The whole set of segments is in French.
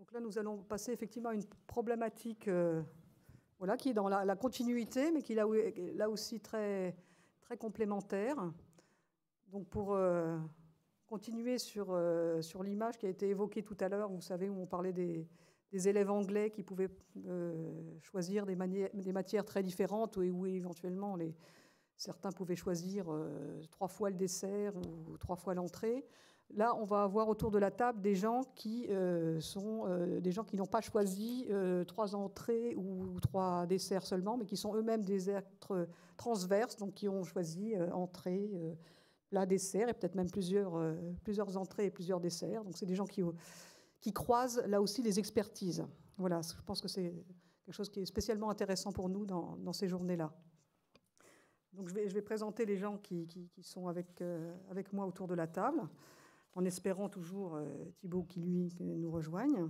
Donc là, nous allons passer effectivement à une problématique voilà, qui est dans la continuité, mais qui est là aussi très, très complémentaire. Donc pour continuer sur l'image qui a été évoquée tout à l'heure, vous savez, où on parlait des élèves anglais qui pouvaient choisir des matières très différentes, où éventuellement certains pouvaient choisir 3 fois le dessert ou 3 fois l'entrée. Là, on va avoir autour de la table des gens qui des gens qui n'ont pas choisi 3 entrées ou 3 desserts seulement, mais qui sont eux-mêmes des êtres transverses, donc qui ont choisi entrée, plat, dessert, et peut-être même plusieurs entrées et plusieurs desserts. Donc c'est des gens qui croisent là aussi les expertises. Voilà, je pense que c'est quelque chose qui est spécialement intéressant pour nous dans ces journées-là. Donc je vais présenter les gens qui sont avec moi autour de la table, en espérant toujours Thibaut qui nous rejoigne.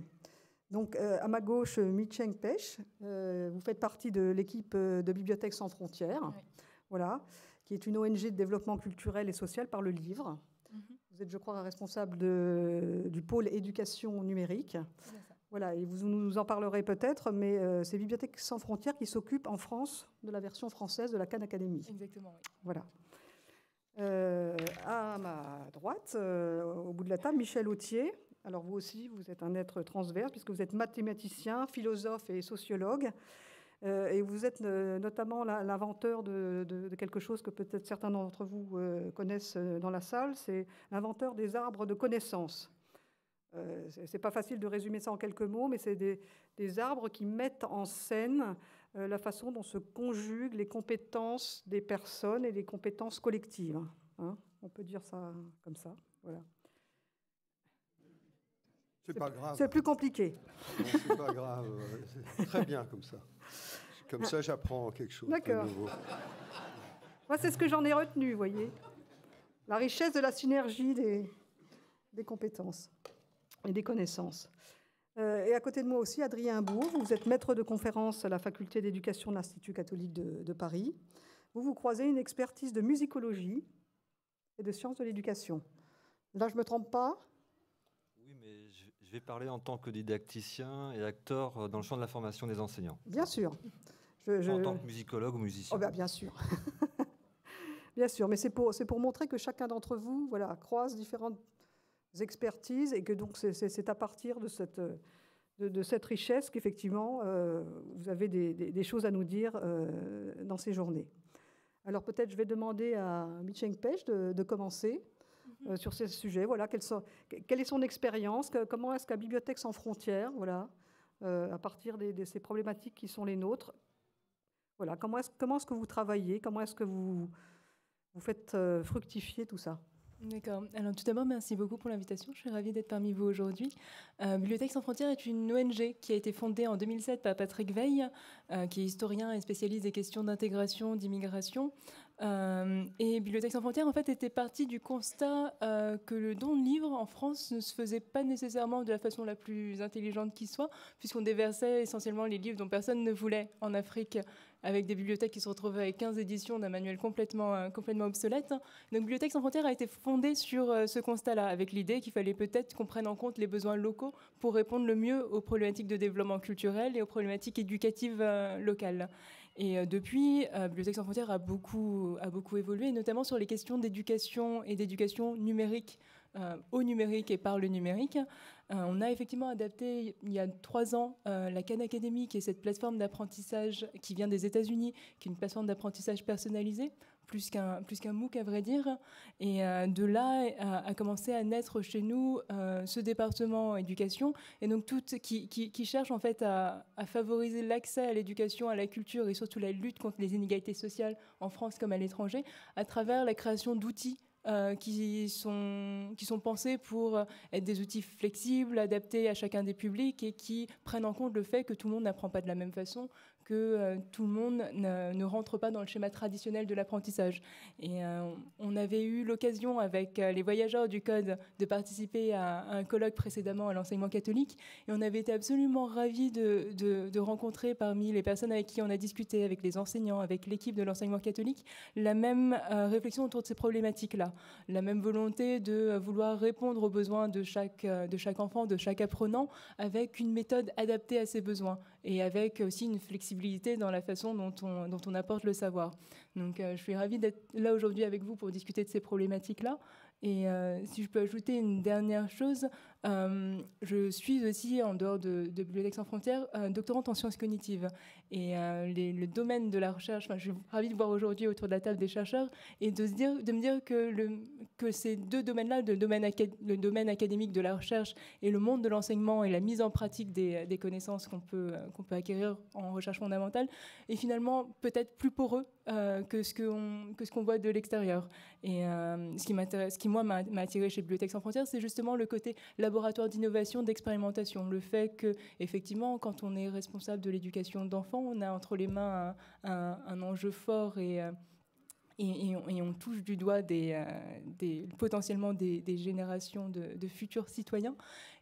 Donc à ma gauche, Mi-Cheng Pech, vous faites partie de l'équipe de Bibliothèques sans frontières, oui. Voilà, qui est une ONG de développement culturel et social par le livre. Vous êtes, je crois, responsable du pôle éducation numérique. C'est ça. Voilà, et vous nous en parlerez peut-être, mais c'est Bibliothèques sans frontières qui s'occupe en France de la version française de la Khan Academy. Exactement, oui. Voilà. À ma droite, au bout de la table, Michel Autier. Alors vous aussi, vous êtes un être transverse, puisque vous êtes mathématicien, philosophe et sociologue. Et vous êtes notamment l'inventeur de quelque chose que peut-être certains d'entre vous connaissent dans la salle, c'est l'inventeur des arbres de connaissances. C'est pas facile de résumer ça en quelques mots, mais c'est des arbres qui mettent en scène la façon dont se conjuguent les compétences des personnes et les compétences collectives. Hein, on peut dire ça comme ça, voilà. C'est pas grave. C'est plus compliqué. Non, c'est pas grave. C'est très bien comme ça. Comme ça, j'apprends quelque chose. D'accord. Moi, c'est ce que j'en ai retenu, vous voyez. La richesse de la synergie des compétences et des connaissances. Et à côté de moi aussi, Adrien Bourg, vous êtes maître de conférence à la faculté d'éducation de l'Institut catholique de Paris. Vous croisez une expertise de musicologie et de sciences de l'éducation. Là, je ne me trompe pas ? Oui, mais je vais parler en tant que didacticien et acteur dans le champ de la formation des enseignants. Bien sûr. En tant que musicologue ou musicien. Oh, bien sûr. Bien sûr, mais c'est pour montrer que chacun d'entre vous, voilà, croise différentes expertises et que donc c'est à partir de cette richesse qu'effectivement vous avez des choses à nous dire dans ces journées. Alors peut-être je vais demander à Mi-Cheng Pech de commencer sur ces sujets. Voilà, quelle est son expérience, comment est-ce qu'à Bibliothèques sans frontières, voilà, à partir de ces problématiques qui sont les nôtres, voilà, comment est-ce que vous travaillez, comment est-ce que vous faites fructifier tout ça? D'accord. Alors tout d'abord, merci beaucoup pour l'invitation. Je suis ravie d'être parmi vous aujourd'hui. Bibliothèques sans frontières est une ONG qui a été fondée en 2007 par Patrick Veil, qui est historien et spécialiste des questions d'intégration, d'immigration. Et Bibliothèques sans frontières, en fait, était partie du constat que le don de livres en France ne se faisait pas nécessairement de la façon la plus intelligente qui soit, puisqu'on déversait essentiellement les livres dont personne ne voulait en Afrique, avec des bibliothèques qui se retrouvaient avec 15 éditions d'un manuel complètement obsolète. Donc Bibliothèques sans frontières a été fondée sur ce constat-là, avec l'idée qu'il fallait peut-être qu'on prenne en compte les besoins locaux pour répondre le mieux aux problématiques de développement culturel et aux problématiques éducatives locales. Et depuis, Bibliothèques sans frontières a beaucoup évolué, notamment sur les questions d'éducation et d'éducation numérique, au numérique et par le numérique. On a effectivement adapté il y a 3 ans la Khan Academy, qui est cette plateforme d'apprentissage qui vient des États-Unis, qui est une plateforme d'apprentissage personnalisée, plus qu'un MOOC à vrai dire. Et de là a commencé à naître chez nous ce département éducation, et donc qui cherche en fait à favoriser l'accès à l'éducation, à la culture et surtout la lutte contre les inégalités sociales en France comme à l'étranger, à travers la création d'outils qui sont pensés pour être des outils flexibles, adaptés à chacun des publics et qui prennent en compte le fait que tout le monde n'apprend pas de la même façon, que tout le monde ne rentre pas dans le schéma traditionnel de l'apprentissage. Et on avait eu l'occasion avec les voyageurs du Code de participer à un colloque précédemment à l'enseignement catholique, et on avait été absolument ravis de rencontrer parmi les personnes avec qui on a discuté, avec les enseignants, avec l'équipe de l'enseignement catholique, la même réflexion autour de ces problématiques-là, la même volonté de vouloir répondre aux besoins de chaque enfant, de chaque apprenant, avec une méthode adaptée à ses besoins et avec aussi une flexibilité dans la façon dont on apporte le savoir. Donc je suis ravie d'être là aujourd'hui avec vous pour discuter de ces problématiques-là. Et si je peux ajouter une dernière chose, je suis aussi, en dehors de Bibliothèques sans frontières, doctorante en sciences cognitives. Et le domaine de la recherche, je suis ravie de voir aujourd'hui autour de la table des chercheurs et de me dire que ces deux domaines-là, le domaine académique de la recherche et le monde de l'enseignement et la mise en pratique des connaissances qu'on peut acquérir en recherche fondamentale, est finalement peut-être plus poreux que ce qu'on voit de l'extérieur. Et ce qui moi m'a attiré chez Bibliothèques sans frontières, c'est justement le côté laboratoire d'innovation, d'expérimentation. Le fait que, effectivement, quand on est responsable de l'éducation d'enfants, on a entre les mains un enjeu fort et on touche du doigt potentiellement des générations de futurs citoyens.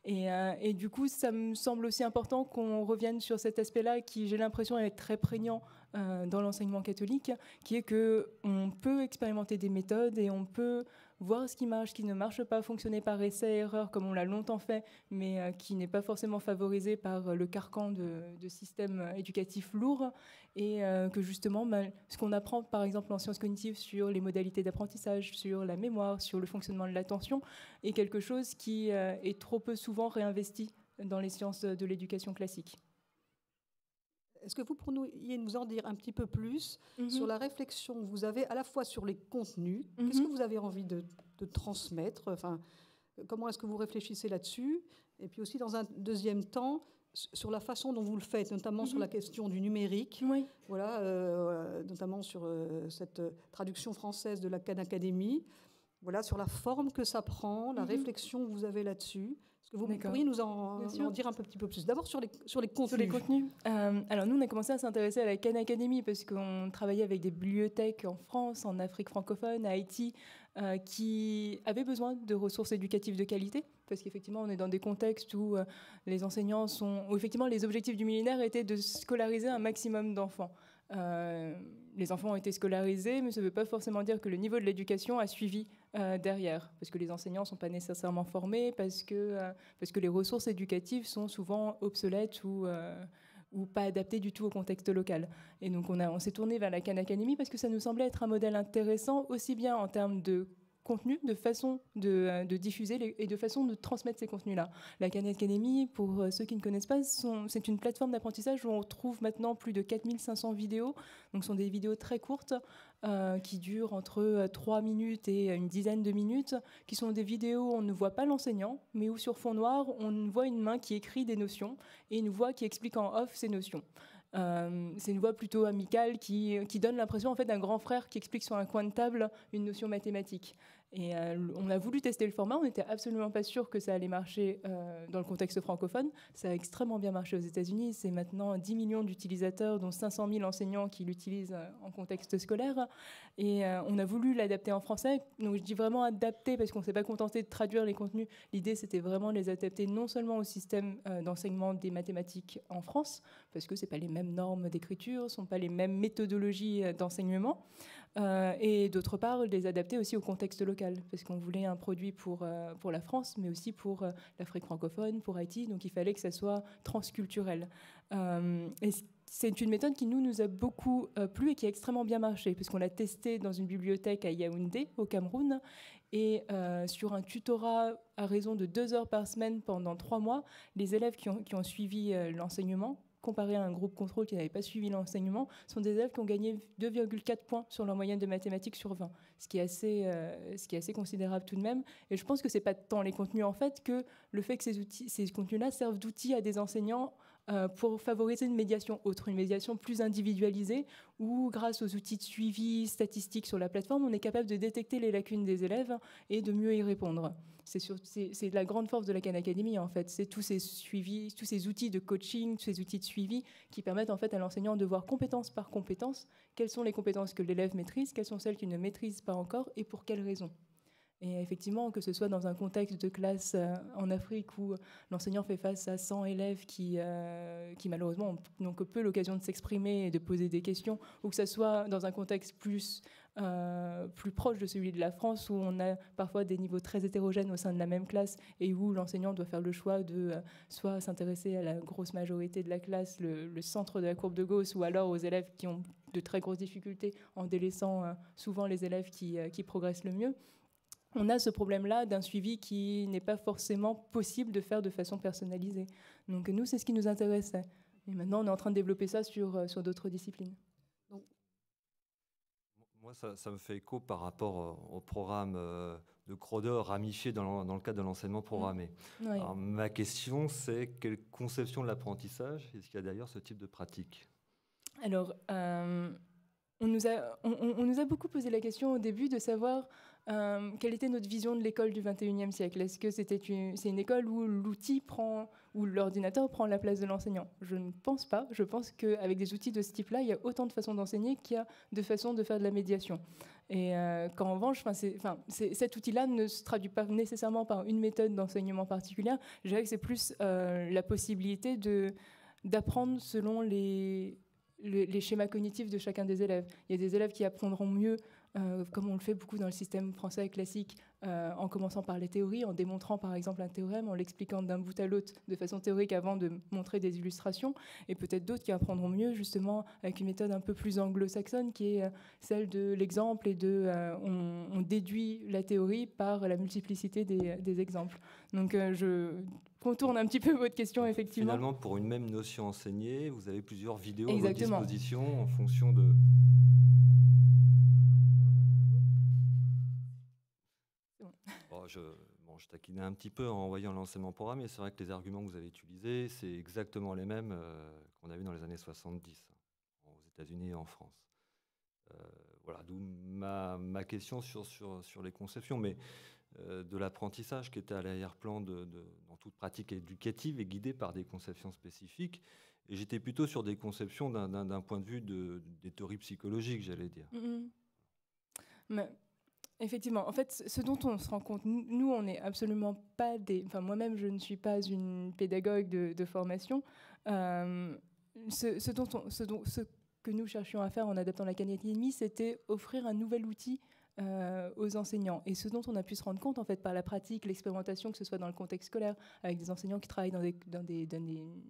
Et du coup, ça me semble aussi important qu'on revienne sur cet aspect-là qui, j'ai l'impression, est très prégnant dans l'enseignement catholique, qui est qu'on peut expérimenter des méthodes et on peut voir ce qui marche, ce qui ne marche pas, fonctionner par essai-erreur comme on l'a longtemps fait, mais qui n'est pas forcément favorisé par le carcan de systèmes éducatifs lourds, et que justement, ce qu'on apprend par exemple en sciences cognitives sur les modalités d'apprentissage, sur la mémoire, sur le fonctionnement de l'attention, est quelque chose qui est trop peu souvent réinvesti dans les sciences de l'éducation classique. Est-ce que vous pourriez nous en dire un petit peu plus sur la réflexion que vous avez à la fois sur les contenus, qu'est-ce que vous avez envie de transmettre, enfin, comment est-ce que vous réfléchissez là-dessus, et puis aussi dans un deuxième temps, sur la façon dont vous le faites, notamment sur la question du numérique, voilà, notamment sur cette traduction française de la Khan Academy, voilà, sur la forme que ça prend, la réflexion que vous avez là-dessus. Est-ce que vous pourriez nous en dire un petit peu plus? D'abord sur les contenus. Sur les contenus. Alors nous, on a commencé à s'intéresser à la Khan Academy parce qu'on travaillait avec des bibliothèques en France, en Afrique francophone, à Haïti, qui avaient besoin de ressources éducatives de qualité, parce qu'effectivement, on est dans des contextes où les enseignants où effectivement, les objectifs du millénaire étaient de scolariser un maximum d'enfants. Les enfants ont été scolarisés, mais ça ne veut pas forcément dire que le niveau de l'éducation a suivi derrière, parce que les enseignants ne sont pas nécessairement formés, parce que les ressources éducatives sont souvent obsolètes ou pas adaptées du tout au contexte local. Et donc on s'est tourné vers la Khan Academy parce que ça nous semblait être un modèle intéressant, aussi bien en termes de contenu, de façon de diffuser et de façon de transmettre ces contenus-là. La Khan Academy, pour ceux qui ne connaissent pas, c'est une plateforme d'apprentissage où on trouve maintenant plus de 4500 vidéos. Donc ce sont des vidéos très courtes qui durent entre 3 minutes et une dizaine de minutes, qui sont des vidéos où on ne voit pas l'enseignant, mais où sur fond noir, on voit une main qui écrit des notions et une voix qui explique en off ces notions. C'est une voix plutôt amicale qui donne l'impression en fait d'un grand frère qui explique sur un coin de table une notion mathématique. Et on a voulu tester le format, on n'était absolument pas sûr que ça allait marcher dans le contexte francophone. Ça a extrêmement bien marché aux États-Unis. C'est maintenant 10 millions d'utilisateurs, dont 500 000 enseignants qui l'utilisent en contexte scolaire. Et on a voulu l'adapter en français. Donc je dis vraiment adapter parce qu'on ne s'est pas contenté de traduire les contenus. L'idée, c'était vraiment de les adapter non seulement au système d'enseignement des mathématiques en France, parce que ce n'est pas les mêmes normes d'écriture, ce ne sont pas les mêmes méthodologies d'enseignement, et d'autre part, les adapter aussi au contexte local, parce qu'on voulait un produit pour la France, mais aussi pour l'Afrique francophone, pour Haïti, donc il fallait que ça soit transculturel. Et c'est une méthode qui nous a beaucoup plu et qui a extrêmement bien marché, puisqu'on l'a testé dans une bibliothèque à Yaoundé, au Cameroun, et sur un tutorat à raison de 2 heures par semaine pendant 3 mois, les élèves qui ont suivi l'enseignement, comparé à un groupe contrôle qui n'avait pas suivi l'enseignement, sont des élèves qui ont gagné 2,4 points sur leur moyenne de mathématiques sur 20, ce qui est assez considérable tout de même. Et je pense que ce n'est pas tant les contenus, en fait, que le fait que ces contenus-là servent d'outils à des enseignants pour favoriser une médiation autre, une médiation plus individualisée, où grâce aux outils de suivi statistiques sur la plateforme, on est capable de détecter les lacunes des élèves et de mieux y répondre. C'est la grande force de la Khan Academy, en fait. C'est tous ces suivis, tous ces outils de coaching, tous ces outils de suivi qui permettent en fait à l'enseignant de voir compétence par compétence quelles sont les compétences que l'élève maîtrise, quelles sont celles qu'il ne maîtrise pas encore et pour quelles raisons. Et effectivement, que ce soit dans un contexte de classe en Afrique où l'enseignant fait face à 100 élèves qui malheureusement n'ont que peu l'occasion de s'exprimer et de poser des questions, ou que ce soit dans un contexte plus proche de celui de la France, où on a parfois des niveaux très hétérogènes au sein de la même classe et où l'enseignant doit faire le choix de soit s'intéresser à la grosse majorité de la classe, le centre de la courbe de Gauss, ou alors aux élèves qui ont de très grosses difficultés en délaissant souvent les élèves qui progressent le mieux. On a ce problème-là d'un suivi qui n'est pas forcément possible de faire de façon personnalisée. Donc nous, c'est ce qui nous intéressait. Et maintenant, on est en train de développer ça sur d'autres disciplines. Donc, moi, ça me fait écho par rapport au programme de Crowder ramifié dans le cadre de l'enseignement programmé. Oui. Alors, ma question, c'est quelle conception de l'apprentissage est-ce qu'il y a derrière ce type de pratique? Alors, on nous a beaucoup posé la question au début de savoir quelle était notre vision de l'école du XXIe siècle. Est-ce que c'est une école où l'outil où l'ordinateur prend la place de l'enseignant? Je ne pense pas. Je pense qu'avec des outils de ce type-là, il y a autant de façons d'enseigner qu'il y a de façons de faire de la médiation. Et qu'en revanche, cet outil-là ne se traduit pas nécessairement par une méthode d'enseignement particulière. Je dirais que c'est plus la possibilité d'apprendre selon les schémas cognitifs de chacun des élèves. Il y a des élèves qui apprendront mieux, comme on le fait beaucoup dans le système français classique, en commençant par les théories, en démontrant par exemple un théorème, en l'expliquant d'un bout à l'autre de façon théorique avant de montrer des illustrations, et peut-être d'autres qui apprendront mieux justement avec une méthode un peu plus anglo-saxonne qui est celle de l'exemple et on déduit la théorie par la multiplicité des exemples. Donc je contourne un petit peu votre question, effectivement. Finalement, pour une même notion enseignée, vous avez plusieurs vidéos Exactement. à votre disposition en fonction de... Je taquinais un petit peu en voyant l'enseignement programmé. C'est vrai que les arguments que vous avez utilisés, c'est exactement les mêmes qu'on a vus dans les années 70 aux États-Unis et en France. Voilà, d'où ma question sur les conceptions, mais de l'apprentissage qui était à l'arrière-plan dans toute pratique éducative et guidée par des conceptions spécifiques. Et j'étais plutôt sur des conceptions d'un point de vue des théories psychologiques, j'allais dire. Mais effectivement, en fait, ce dont on se rend compte, nous, on n'est absolument pas moi-même, je ne suis pas une pédagogue de formation. Ce que nous cherchions à faire en adaptant la Khan Academy, c'était offrir un nouvel outil aux enseignants. Et ce dont on a pu se rendre compte, en fait, par la pratique, l'expérimentation, que ce soit dans le contexte scolaire, avec des enseignants qui travaillent dans des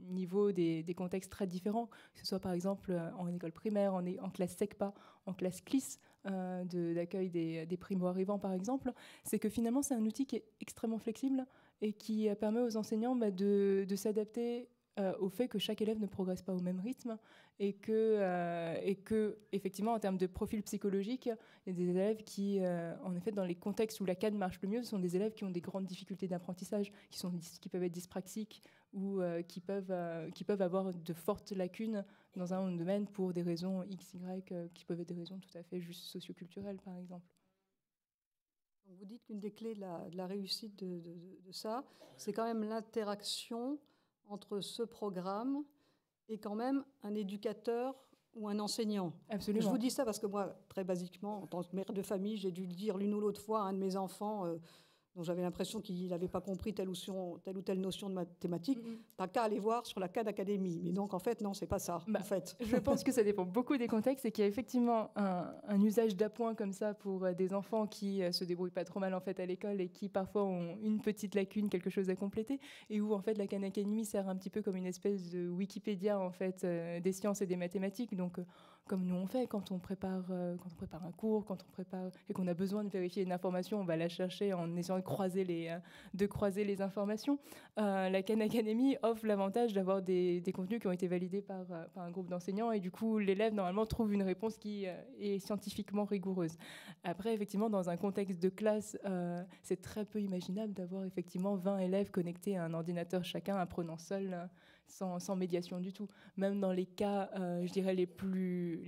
niveaux, des contextes très différents, que ce soit par exemple en école primaire, en classe SECPA, en classe CLIS, d'accueil des primo-arrivants, par exemple, c'est que finalement, c'est un outil qui est extrêmement flexible et qui permet aux enseignants de s'adapter au fait que chaque élève ne progresse pas au même rythme et que effectivement, en termes de profil psychologique, il y a des élèves qui, en effet, dans les contextes où la Khan marche le mieux, ce sont des élèves qui ont des grandes difficultés d'apprentissage, qui peuvent être dyspraxiques ou qui peuvent avoir de fortes lacunes dans un domaine pour des raisons X, Y, qui peuvent être des raisons tout à fait juste socioculturelles, par exemple. Vous dites qu'une des clés de la réussite de ça, c'est quand même l'interaction entre ce programme et quand même un éducateur ou un enseignant. Absolument. Je vous dis ça parce que moi, très basiquement, en tant que mère de famille, j'ai dû le dire l'une ou l'autre fois à un de mes enfants dont j'avais l'impression qu'il n'avait pas compris telle ou telle notion de mathématiques, t'as qu'à aller voir sur la Khan Academy. Mais donc, en fait, non, c'est pas ça. En fait. Je pense que ça dépend beaucoup des contextes et qu'il y a effectivement un usage d'appoint comme ça pour des enfants qui se débrouillent pas trop mal en fait à l'école et qui parfois ont une petite lacune, quelque chose à compléter, et où en fait la Khan Academy sert un petit peu comme une espèce de Wikipédia en fait des sciences et des mathématiques. Donc comme nous on fait quand on prépare un cours, quand on prépare et qu'on a besoin de vérifier une information, on va la chercher en essayant de croiser les informations. La Khan Academy offre l'avantage d'avoir des contenus qui ont été validés par un groupe d'enseignants et du coup l'élève normalement trouve une réponse qui est scientifiquement rigoureuse. Après effectivement dans un contexte de classe, c'est très peu imaginable d'avoir effectivement 20 élèves connectés à un ordinateur chacun apprenant seul sans médiation du tout. Même dans les cas, je dirais, les plus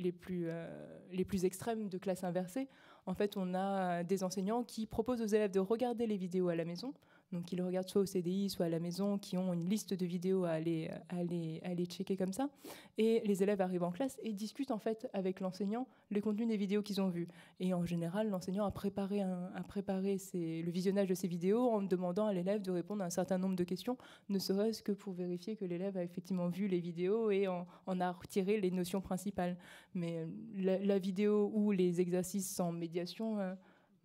extrêmes de classe inversée, en fait, on a des enseignants qui proposent aux élèves de regarder les vidéos à la maison. Donc, ils le regardent soit au CDI, soit à la maison, qui ont une liste de vidéos à aller checker comme ça. Et les élèves arrivent en classe et discutent en fait avec l'enseignant le contenu des vidéos qu'ils ont vues. Et en général, l'enseignant a préparé le visionnage de ces vidéos en demandant à l'élève de répondre à un certain nombre de questions, ne serait-ce que pour vérifier que l'élève a effectivement vu les vidéos et en a retiré les notions principales. Mais la vidéo ou les exercices sans médiation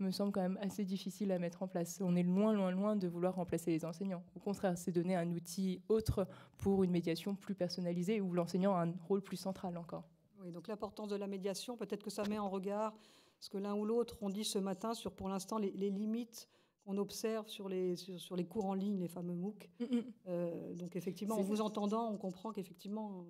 me semble quand même assez difficile à mettre en place. On est loin de vouloir remplacer les enseignants. Au contraire, c'est donner un outil autre pour une médiation plus personnalisée où l'enseignant a un rôle plus central encore. Oui, donc l'importance de la médiation, peut-être que ça met en regard ce que l'un ou l'autre ont dit ce matin sur, pour l'instant, les limites qu'on observe sur les cours en ligne, les fameux MOOC. Donc effectivement, en vous entendant, on comprend qu'effectivement,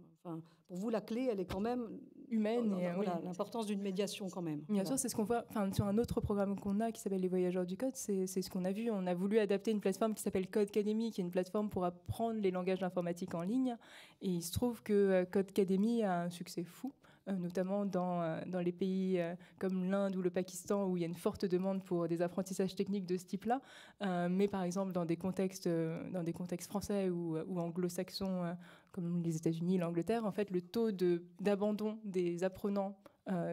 pour vous, la clé, elle est quand même humaine. Voilà, l'importance d'une médiation quand même. Bien sûr, c'est ce qu'on voit sur un autre programme qu'on a qui s'appelle Les Voyageurs du Code. C'est ce qu'on a vu. On a voulu adapter une plateforme qui s'appelle Codecademy, qui est une plateforme pour apprendre les langages d'informatique en ligne. Et il se trouve que Codecademy a un succès fou, notamment dans les pays comme l'Inde ou le Pakistan, où il y a une forte demande pour des apprentissages techniques de ce type-là. Mais par exemple, dans des contextes français ou anglo-saxons, comme les États-Unis, l'Angleterre, en fait, le taux d'abandon des apprenants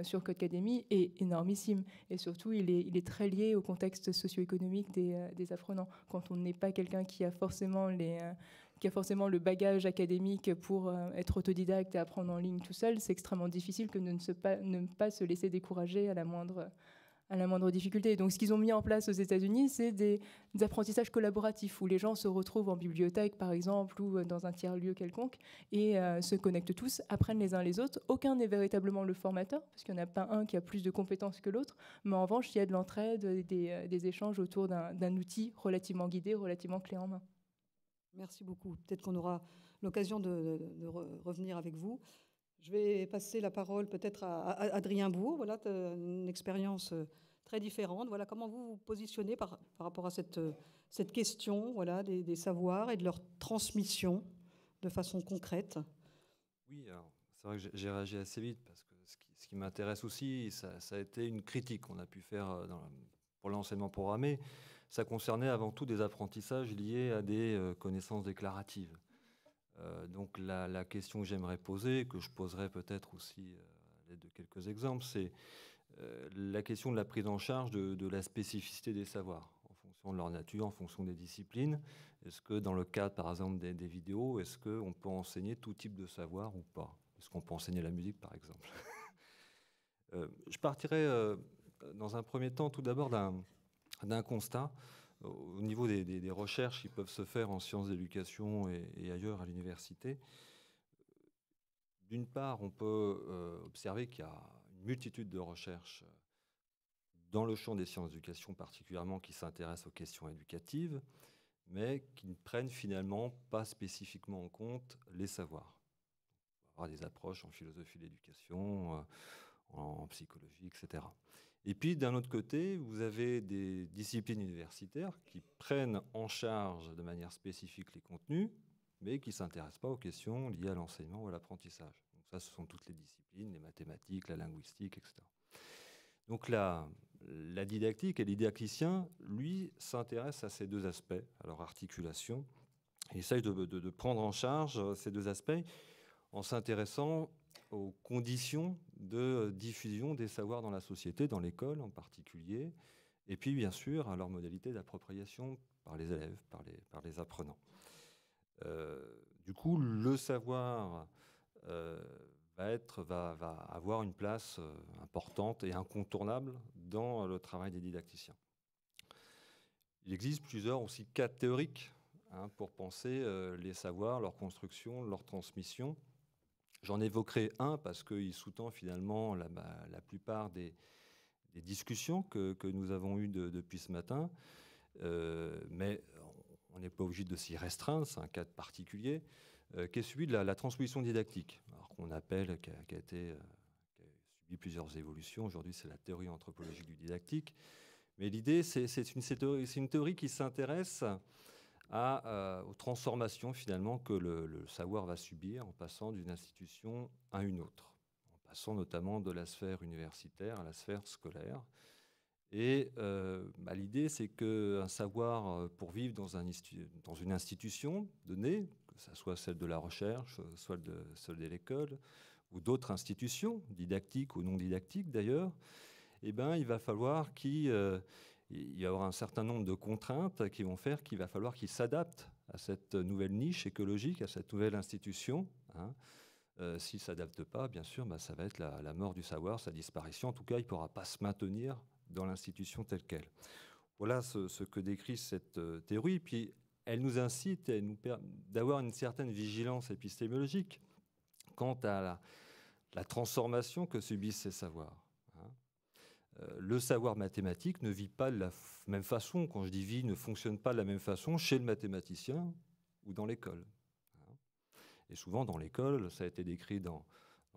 sur Codecademy est énormissime. Et surtout, il est très lié au contexte socio-économique des apprenants. Quand on n'est pas quelqu'un qui a forcément le bagage académique pour être autodidacte et apprendre en ligne tout seul, c'est extrêmement difficile que ne pas se laisser décourager à la moindre difficulté. Donc, ce qu'ils ont mis en place aux États-Unis, c'est des apprentissages collaboratifs où les gens se retrouvent en bibliothèque, par exemple, ou dans un tiers-lieu quelconque, et se connectent tous, apprennent les uns les autres. Aucun n'est véritablement le formateur, parce qu'il n'y en a pas un qui a plus de compétences que l'autre, mais en revanche, il y a de l'entraide, des échanges autour d'un outil relativement guidé, relativement clé en main. Merci beaucoup. Peut-être qu'on aura l'occasion de revenir avec vous. Je vais passer la parole peut-être à Adrien Bourg. Voilà, une expérience très différente. Voilà, comment vous vous positionnez par rapport à cette question, voilà, des savoirs et de leur transmission de façon concrète. Oui, alors c'est vrai que j'ai réagi assez vite parce que ce qui m'intéresse aussi, ça a été une critique qu'on a pu faire pour l'enseignement programmé. Ça concernait avant tout des apprentissages liés à des connaissances déclaratives. Donc la question que j'aimerais poser, que je poserai peut-être aussi à l'aide de quelques exemples, c'est la question de la prise en charge de la spécificité des savoirs, en fonction de leur nature, en fonction des disciplines. Est-ce que dans le cadre, par exemple, des vidéos, est-ce qu'on peut enseigner tout type de savoir ou pas? Est-ce qu'on peut enseigner la musique, par exemple? Je partirai dans un premier temps tout d'abord d'un constat. Au niveau des recherches qui peuvent se faire en sciences d'éducation et ailleurs à l'université, d'une part, on peut observer qu'il y a une multitude de recherches dans le champ des sciences d'éducation particulièrement qui s'intéressent aux questions éducatives, mais qui ne prennent finalement pas spécifiquement en compte les savoirs. On va avoir des approches en philosophie de l'éducation, en psychologie, etc. Et puis, d'un autre côté, vous avez des disciplines universitaires qui prennent en charge de manière spécifique les contenus, mais qui ne s'intéressent pas aux questions liées à l'enseignement ou à l'apprentissage. Donc ça, ce sont toutes les disciplines, les mathématiques, la linguistique, etc. Donc la didactique et le didacticien, lui, s'intéresse à ces deux aspects, à leur articulation, et essaye de prendre en charge ces deux aspects en s'intéressant aux conditions de diffusion des savoirs dans la société, dans l'école en particulier, et puis bien sûr à leur modalité d'appropriation par les élèves, par les apprenants. Du coup, le savoir va avoir une place importante et incontournable dans le travail des didacticiens. Il existe plusieurs aussi cas théoriques pour penser les savoirs, leur construction, leur transmission. J'en évoquerai un parce qu'il sous-tend finalement la plupart des discussions que nous avons eues depuis ce matin, mais on n'est pas obligé de s'y restreindre, c'est un cas particulier, qui est celui de la transmission didactique, alors qu'on appelle, qui a subi plusieurs évolutions. Aujourd'hui, c'est la théorie anthropologique du didactique. Mais l'idée, c'est une théorie qui s'intéresse aux transformations finalement que le savoir va subir en passant d'une institution à une autre, en passant notamment de la sphère universitaire à la sphère scolaire. Et l'idée, c'est qu'un savoir, pour vivre dans une institution donnée, que ce soit celle de la recherche, soit celle de l'école, ou d'autres institutions, didactiques ou non didactiques d'ailleurs, il va falloir qu'il y aura un certain nombre de contraintes qui vont faire qu'il va falloir qu'il s'adapte à cette nouvelle niche écologique, à cette nouvelle institution. S'il ne s'adapte pas, bien sûr, ça va être la mort du savoir, sa disparition. En tout cas, il ne pourra pas se maintenir dans l'institution telle qu'elle. Voilà ce que décrit cette théorie. Puis, elle nous incite, elle nous permet d'avoir une certaine vigilance épistémologique quant à la transformation que subissent ces savoirs. Le savoir mathématique ne vit pas de la même façon. Quand je dis vie, ne fonctionne pas de la même façon chez le mathématicien ou dans l'école. Et souvent, dans l'école, ça a été décrit dans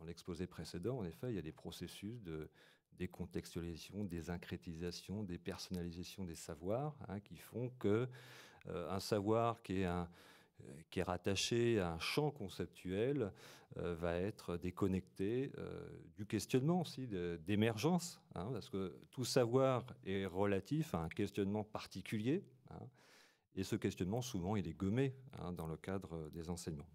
l'exposé précédent, en effet, il y a des processus de décontextualisation, des syncrétisation, des personnalisations des savoirs qui font qu'un savoir qui est rattaché à un champ conceptuel va être déconnecté du questionnement aussi, d'émergence, parce que tout savoir est relatif à un questionnement particulier, et ce questionnement, souvent, il est gommé dans le cadre des enseignements.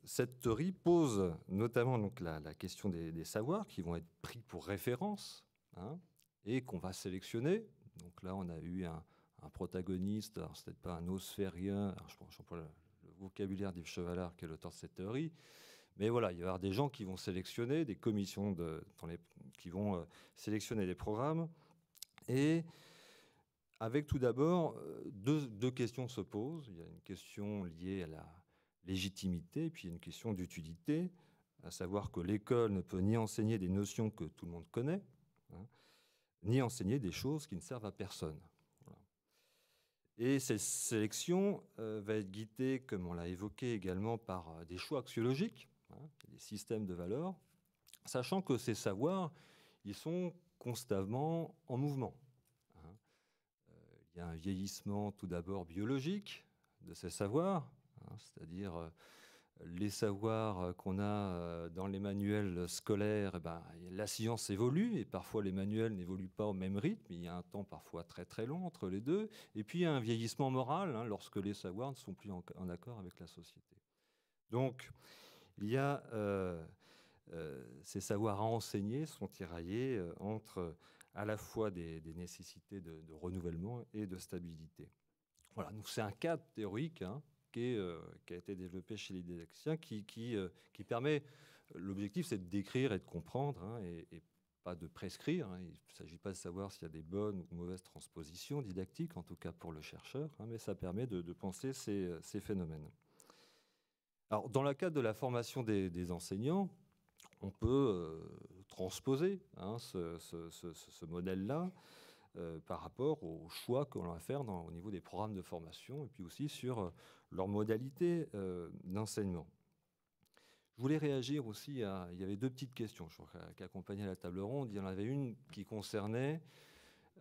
Cette théorie pose notamment donc, la question des savoirs qui vont être pris pour référence et qu'on va sélectionner. Donc là, on a eu un protagoniste, alors c'est peut-être pas un nosphérien, je prends le vocabulaire d'Yves Chevalard qui est l'auteur de cette théorie, mais voilà, il va y avoir des gens qui vont sélectionner, des commissions qui vont sélectionner des programmes, et avec tout d'abord deux questions se posent. Il y a une question liée à la légitimité, et puis il y a une question d'utilité, à savoir que l'école ne peut ni enseigner des notions que tout le monde connaît, ni enseigner des choses qui ne servent à personne. Voilà. Et cette sélection va être guidée, comme on l'a évoqué également, par des choix axiologiques, des systèmes de valeurs, sachant que ces savoirs, ils sont constamment en mouvement. Il y a un vieillissement tout d'abord biologique de ces savoirs, c'est-à-dire les savoirs qu'on a dans les manuels scolaires, la science évolue et parfois les manuels n'évoluent pas au même rythme. Il y a un temps parfois très très long entre les deux. Et puis il y a un vieillissement moral lorsque les savoirs ne sont plus en accord avec la société. Donc il y a ces savoirs à enseigner sont tiraillés entre à la fois des nécessités de renouvellement et de stabilité. Voilà, donc c'est un cadre théorique qui a été développé chez les didacticiens, qui permet, l'objectif c'est de décrire et de comprendre, et pas de prescrire. Il ne s'agit pas de savoir s'il y a des bonnes ou mauvaises transpositions didactiques, en tout cas pour le chercheur, mais ça permet de penser ces phénomènes. Alors, dans le cadre de la formation des enseignants, on peut transposer ce modèle-là par rapport aux choix qu'on va faire au niveau des programmes de formation et puis aussi sur leur modalité d'enseignement. Je voulais réagir aussi il y avait deux petites questions qui accompagnaient la table ronde. Il y en avait une qui concernait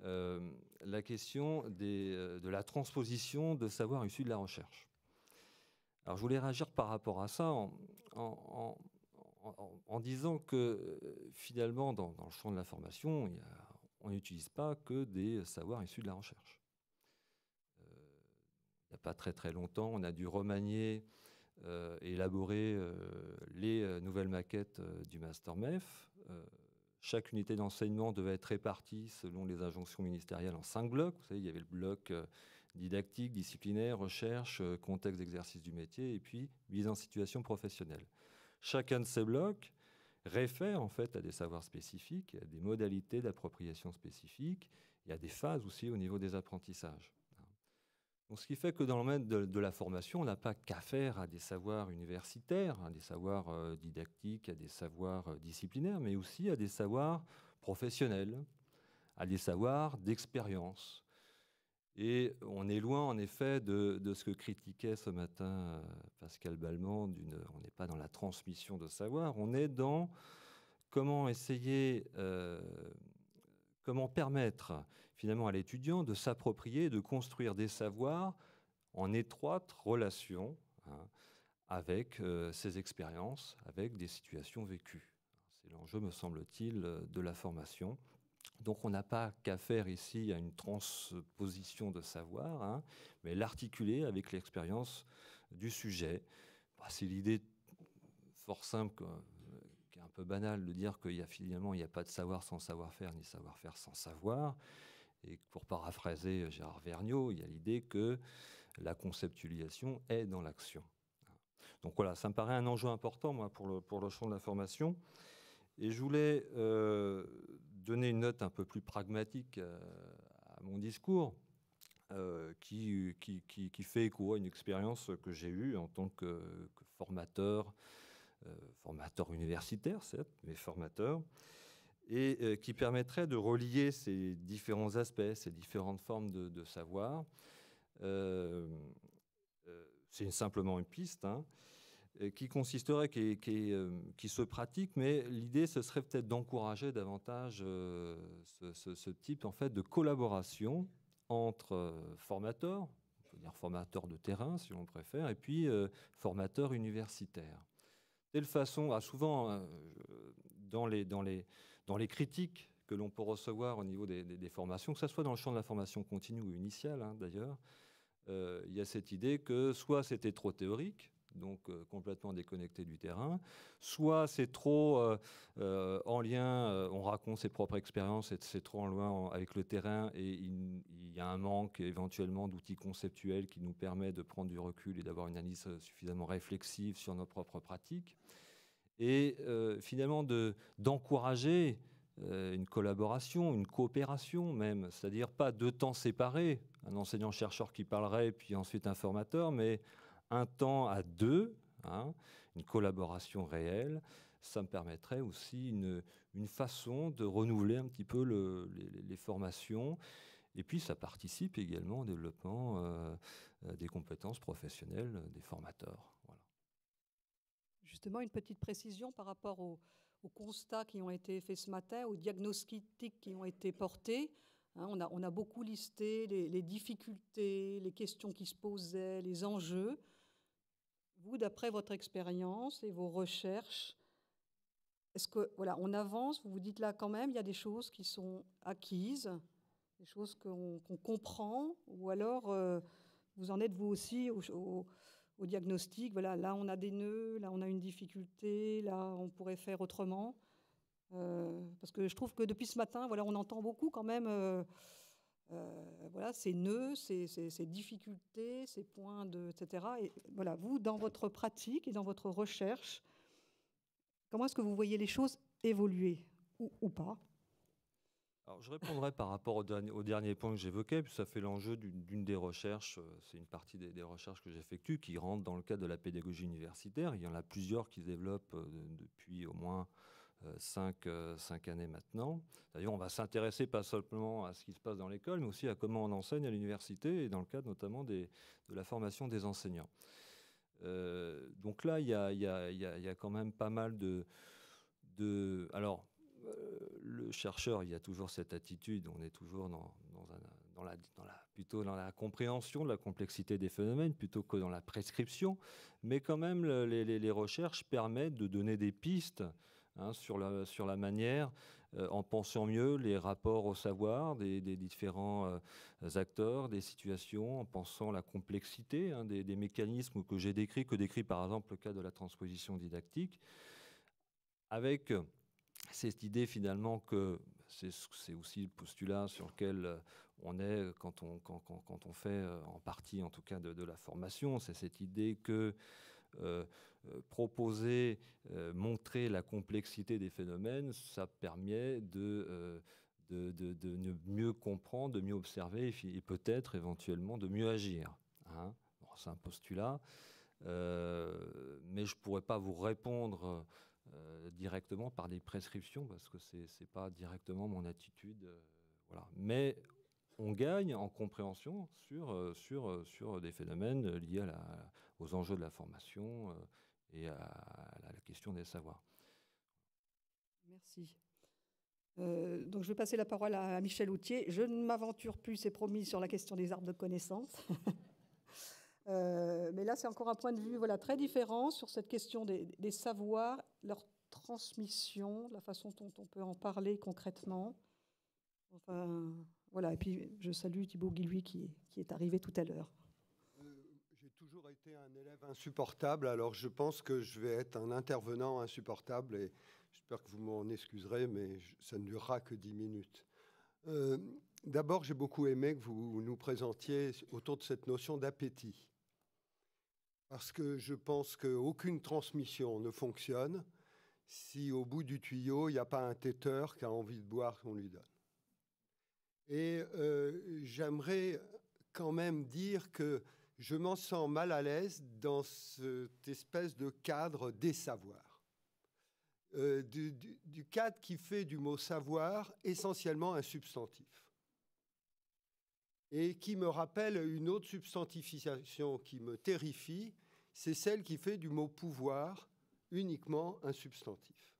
la question de la transposition de savoirs issus de la recherche. Alors je voulais réagir par rapport à ça en disant que finalement dans le champ de la formation, on n'utilise pas que des savoirs issus de la recherche. Il n'y a pas très très longtemps, on a dû remanier et élaborer les nouvelles maquettes du Master MEF. Chaque unité d'enseignement devait être répartie selon les injonctions ministérielles en 5 blocs. Vous savez, il y avait le bloc didactique, disciplinaire, recherche, contexte d'exercice du métier et puis mise en situation professionnelle. Chacun de ces blocs réfère en fait à des savoirs spécifiques, à des modalités d'appropriation spécifiques et à des phases aussi au niveau des apprentissages. Donc, ce qui fait que dans le domaine de la formation, on n'a pas qu'à faire à des savoirs universitaires, à des savoirs didactiques, à des savoirs disciplinaires, mais aussi à des savoirs professionnels, à des savoirs d'expérience. Et on est loin, en effet, de ce que critiquait ce matin Pascal Balmand. On n'est pas dans la transmission de savoir, on est dans comment essayer, comment permettre finalement à l'étudiant de s'approprier, de construire des savoirs en étroite relation avec ses expériences, avec des situations vécues. C'est l'enjeu, me semble-t-il, de la formation. Donc on n'a pas qu'à faire ici à une transposition de savoir, mais l'articuler avec l'expérience du sujet. C'est l'idée fort simple, qui est un peu banale, de dire qu'il y a finalement il n'y a pas de savoir sans savoir-faire, ni savoir-faire sans savoir. Et pour paraphraser Gérard Vergniaud, il y a l'idée que la conceptualisation est dans l'action. Donc voilà, ça me paraît un enjeu important, moi, pour le champ de la formation. Et je voulais donner une note un peu plus pragmatique à mon discours, qui fait écho à une expérience que j'ai eue en tant que formateur, formateur universitaire, certes, mais formateur, et qui permettrait de relier ces différents aspects, ces différentes formes de savoir. C'est simplement une piste, qui consisterait, qui se pratique, mais l'idée, ce serait peut-être d'encourager davantage ce type en fait, de collaboration entre formateurs, on peut dire formateurs de terrain si on préfère, et puis formateurs universitaires. De telle façon, souvent dans les critiques que l'on peut recevoir au niveau des formations, que ce soit dans le champ de la formation continue ou initiale d'ailleurs, il y a cette idée que soit c'était trop théorique, donc complètement déconnecté du terrain, soit c'est trop en lien, on raconte ses propres expériences et c'est trop en lien avec le terrain et il y a un manque éventuellement d'outils conceptuels qui nous permet de prendre du recul et d'avoir une analyse suffisamment réflexive sur nos propres pratiques et finalement d'encourager une collaboration, une coopération même, c'est-à-dire pas deux temps séparés, un enseignant-chercheur qui parlerait puis ensuite un formateur, mais un temps à deux, une collaboration réelle. Ça me permettrait aussi une façon de renouveler un petit peu les formations. Et puis, ça participe également au développement des compétences professionnelles des formateurs. Voilà. Justement, une petite précision par rapport aux constats qui ont été faits ce matin, aux diagnostics qui ont été portés. On a beaucoup listé les difficultés, les questions qui se posaient, les enjeux. Vous, d'après votre expérience et vos recherches, est-ce que, voilà, on avance, vous vous dites là quand même, il y a des choses qui sont acquises, des choses qu'on comprend, ou alors vous en êtes vous aussi au diagnostic, voilà, là on a des nœuds, là on a une difficulté, là on pourrait faire autrement. Parce que je trouve que depuis ce matin, voilà, on entend beaucoup quand même voilà, ces nœuds, ces difficultés, ces points, etc. Et voilà, vous, dans votre pratique et dans votre recherche, comment est-ce que vous voyez les choses évoluer ou pas? Alors, je répondrai par rapport au dernier point que j'évoquais, puis ça fait l'enjeu d'une des recherches, c'est une partie des recherches que j'effectue qui rentre dans le cadre de la pédagogie universitaire. Il y en a plusieurs qui se développent depuis au moins 5 années maintenant. D'ailleurs, on va s'intéresser pas seulement à ce qui se passe dans l'école, mais aussi à comment on enseigne à l'université et dans le cadre notamment de la formation des enseignants. Donc là, il y a quand même pas mal alors, le chercheur, il y a toujours cette attitude, on est toujours plutôt dans la compréhension de la complexité des phénomènes plutôt que dans la prescription, mais quand même les recherches permettent de donner des pistes sur la manière, en pensant mieux les rapports au savoir des différents acteurs, des situations, en pensant la complexité des mécanismes que j'ai décrits, par exemple le cas de la transposition didactique, avec cette idée finalement que c'est aussi le postulat sur lequel on est quand on fait en partie en tout cas de la formation, c'est cette idée que proposer, montrer la complexité des phénomènes, ça permet de mieux comprendre, de mieux observer et peut-être éventuellement de mieux agir. Bon, c'est un postulat, mais je ne pourrais pas vous répondre directement par des prescriptions parce que ce n'est pas directement mon attitude. Voilà. Mais on gagne en compréhension sur des phénomènes liés aux enjeux de la formation et à la question des savoirs. Merci. Donc je vais passer la parole à Michel Houthier. Je ne m'aventure plus, c'est promis, sur la question des arbres de connaissances. Mais là, c'est encore un point de vue très différent sur cette question des savoirs, leur transmission, la façon dont on peut en parler concrètement. Enfin, voilà. Et puis, je salue Thibaut Guilhuy qui est arrivé tout à l'heure. J'ai toujours été un élève insupportable, alors je pense que je vais être un intervenant insupportable et j'espère que vous m'en excuserez, mais ça ne durera que 10 minutes. D'abord, j'ai beaucoup aimé que vous nous présentiez autour de cette notion d'appétit. Parce que je pense qu'aucune transmission ne fonctionne si au bout du tuyau, il n'y a pas un têteur qui a envie de boire qu'on lui donne. Et j'aimerais quand même dire que je m'en sens mal à l'aise dans cette espèce de cadre des savoirs. Du cadre qui fait du mot savoir essentiellement un substantif. Et qui me rappelle une autre substantification qui me terrifie, c'est celle qui fait du mot pouvoir uniquement un substantif.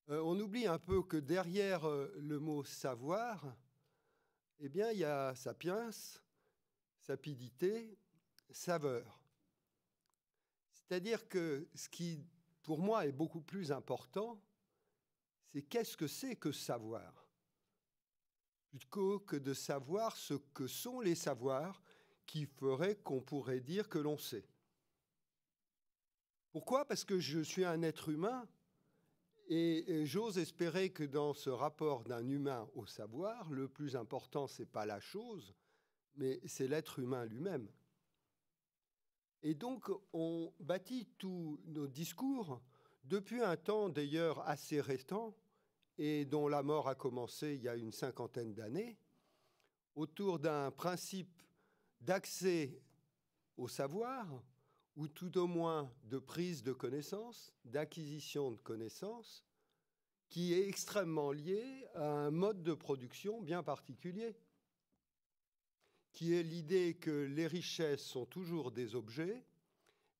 On oublie un peu que derrière le mot savoir, eh bien, il y a sapiens, sapidité, saveur. C'est-à-dire que ce qui, pour moi, est beaucoup plus important, c'est qu'est-ce que c'est que savoir, plutôt que de savoir ce que sont les savoirs qui feraient qu'on pourrait dire que l'on sait. Pourquoi ? Parce que je suis un être humain et j'ose espérer que dans ce rapport d'un humain au savoir, le plus important, ce n'est pas la chose, mais c'est l'être humain lui-même. Et donc, on bâtit tous nos discours depuis un temps d'ailleurs assez récent et dont la mort a commencé il y a une 50aine d'années, autour d'un principe d'accès au savoir, ou tout au moins de prise de connaissances, d'acquisition de connaissances, qui est extrêmement lié à un mode de production bien particulier, qui est l'idée que les richesses sont toujours des objets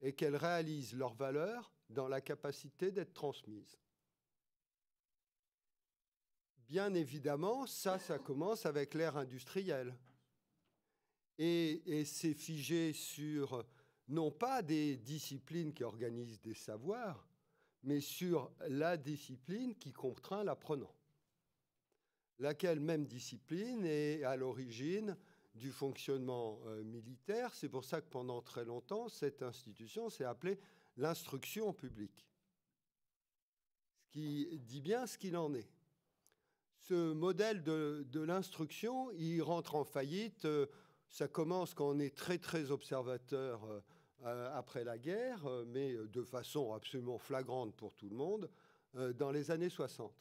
et qu'elles réalisent leur valeur dans la capacité d'être transmises. Bien évidemment, ça commence avec l'ère industrielle. Et c'est figé sur, non pas des disciplines qui organisent des savoirs, mais sur la discipline qui contraint l'apprenant. Laquelle même discipline est à l'origine du fonctionnement militaire. C'est pour ça que pendant très longtemps, cette institution s'est appelée l'instruction publique. Ce qui dit bien ce qu'il en est. Ce modèle de l'instruction, il rentre en faillite. Ça commence quand on est très, très observateur après la guerre, mais de façon absolument flagrante pour tout le monde, dans les années 60.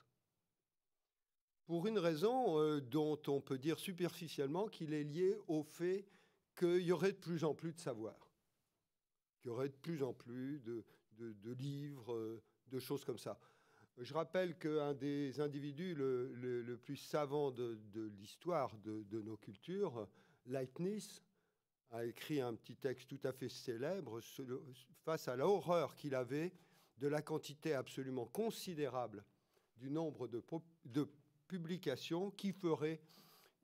Pour une raison dont on peut dire superficiellement qu'il est lié au fait qu'il y aurait de plus en plus de savoir, qu'il y aurait de plus en plus de livres, de choses comme ça. Je rappelle qu'un des individus le plus savant de l'histoire de nos cultures, Leibniz, a écrit un petit texte tout à fait célèbre face à l'horreur qu'il avait de la quantité absolument considérable du nombre de publications qui ferait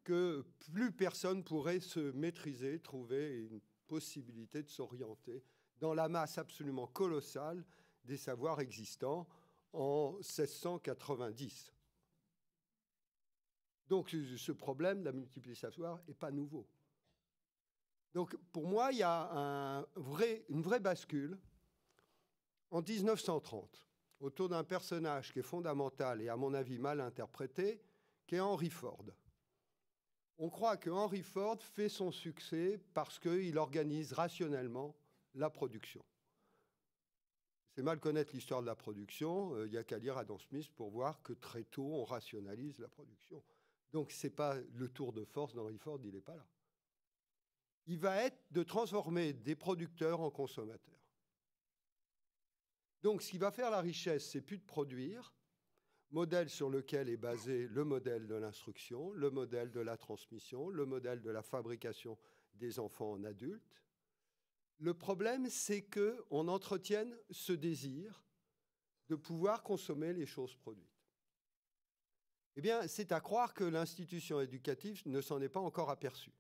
que plus personne pourrait se maîtriser, trouver une possibilité de s'orienter dans la masse absolument colossale des savoirs existants en 1690. Donc ce problème de la multiplicité des savoirs n'est pas nouveau. Donc pour moi, il y a une vraie bascule en 1930 autour d'un personnage qui est fondamental et à mon avis mal interprété, qui est Henry Ford. On croit que Henry Ford fait son succès parce qu'il organise rationnellement la production. C'est mal connaître l'histoire de la production. Il n'y a qu'à lire Adam Smith pour voir que très tôt, on rationalise la production. Donc, ce n'est pas le tour de force d'Henry Ford, il n'est pas là. Il va être de transformer des producteurs en consommateurs. Donc, ce qui va faire la richesse, c'est plus de produire, modèle sur lequel est basé le modèle de l'instruction, le modèle de la transmission, le modèle de la fabrication des enfants en adultes. Le problème, c'est qu'on entretienne ce désir de pouvoir consommer les choses produites. Eh bien, c'est à croire que l'institution éducative ne s'en est pas encore aperçue.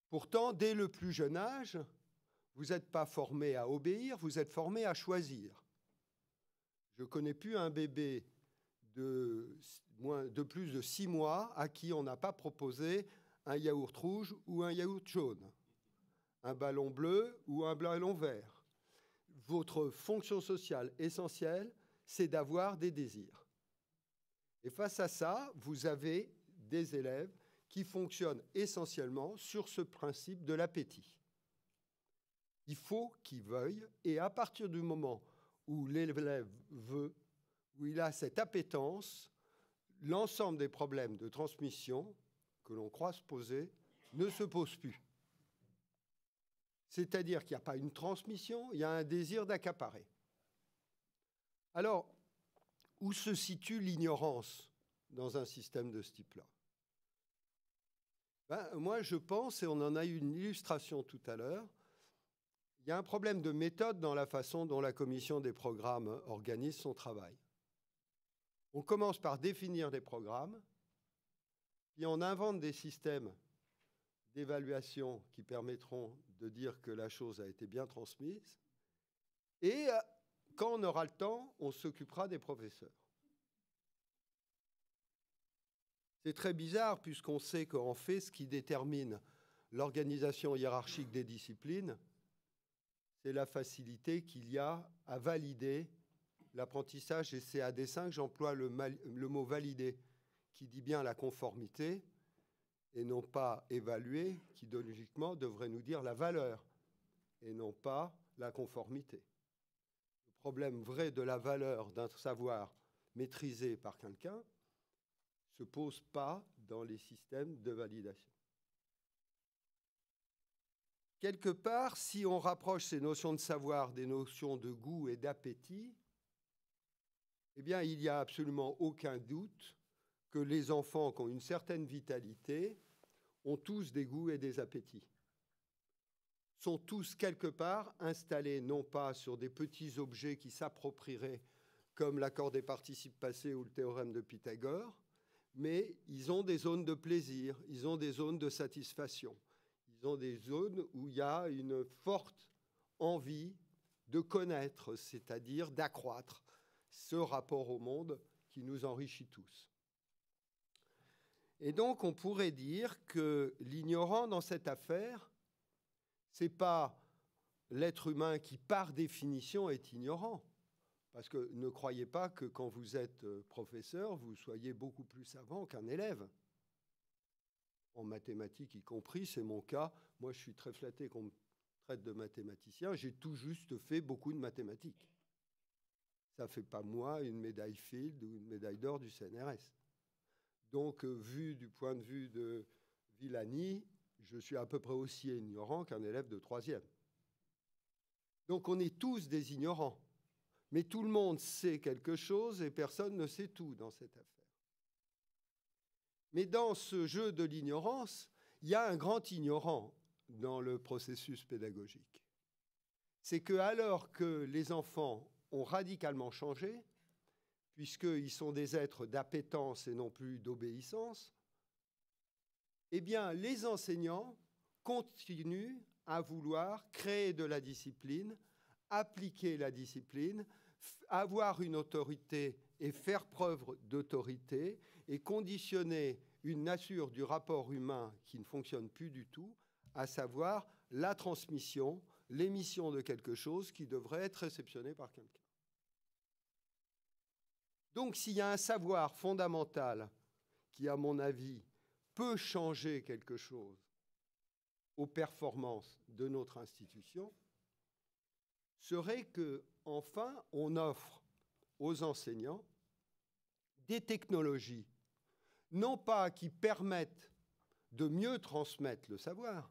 Pourtant, dès le plus jeune âge, vous n'êtes pas formé à obéir, vous êtes formé à choisir. Je ne connais plus un bébé de plus de 6 mois à qui on n'a pas proposé un yaourt rouge ou un yaourt jaune, un ballon bleu ou un ballon vert. Votre fonction sociale essentielle, c'est d'avoir des désirs. Et face à ça, vous avez des élèves qui fonctionnent essentiellement sur ce principe de l'appétit. Il faut qu'il veuille, et à partir du moment où l'élève veut, où il a cette appétence, l'ensemble des problèmes de transmission que l'on croit se poser ne se posent plus. C'est-à-dire qu'il n'y a pas une transmission, il y a un désir d'accaparer. Alors, où se situe l'ignorance dans un système de ce type-là? Moi, je pense, et on en a eu une illustration tout à l'heure, il y a un problème de méthode dans la façon dont la commission des programmes organise son travail. On commence par définir des programmes, puis on invente des systèmes d'évaluation qui permettront de dire que la chose a été bien transmise, et quand on aura le temps, on s'occupera des professeurs. C'est très bizarre puisqu'on sait qu'en fait, ce qui détermine l'organisation hiérarchique des disciplines, c'est la facilité qu'il y a à valider l'apprentissage. Et c'est à dessein que j'emploie le mot « valider », qui dit bien la conformité, et non pas évaluer, qui logiquement devrait nous dire la valeur, et non pas la conformité. Le problème vrai de la valeur d'un savoir maîtrisé par quelqu'un ne se pose pas dans les systèmes de validation. Quelque part, si on rapproche ces notions de savoir des notions de goût et d'appétit, eh bien, il n'y a absolument aucun doute que les enfants qui ont une certaine vitalité ont tous des goûts et des appétits. Sont tous quelque part installés non pas sur des petits objets qui s'approprieraient comme l'accord des participes passés ou le théorème de Pythagore, mais ils ont des zones de plaisir, ils ont des zones de satisfaction. Ils ont des zones où il y a une forte envie de connaître, c'est-à-dire d'accroître ce rapport au monde qui nous enrichit tous. Et donc, on pourrait dire que l'ignorant dans cette affaire, ce n'est pas l'être humain qui, par définition, est ignorant. Parce que ne croyez pas que quand vous êtes professeur, vous soyez beaucoup plus savant qu'un élève. En mathématiques y compris, c'est mon cas. Moi, je suis très flatté qu'on me traite de mathématicien. J'ai tout juste fait beaucoup de mathématiques. Ça ne fait pas moi une médaille Fields ou une médaille d'or du CNRS. Donc, vu du point de vue de Villani, je suis à peu près aussi ignorant qu'un élève de 3e. Donc, on est tous des ignorants. Mais tout le monde sait quelque chose et personne ne sait tout dans cette affaire. Mais dans ce jeu de l'ignorance, il y a un grand ignorant dans le processus pédagogique. C'est que alors que les enfants ont radicalement changé, puisqu'ils sont des êtres d'appétence et non plus d'obéissance, eh bien, les enseignants continuent à vouloir créer de la discipline, appliquer la discipline, avoir une autorité et faire preuve d'autorité et conditionner une nature du rapport humain qui ne fonctionne plus du tout, à savoir la transmission, l'émission de quelque chose qui devrait être réceptionné par quelqu'un. Donc, s'il y a un savoir fondamental qui, à mon avis, peut changer quelque chose aux performances de notre institution, serait que, enfin, on offre aux enseignants des technologies, non pas qui permettent de mieux transmettre le savoir,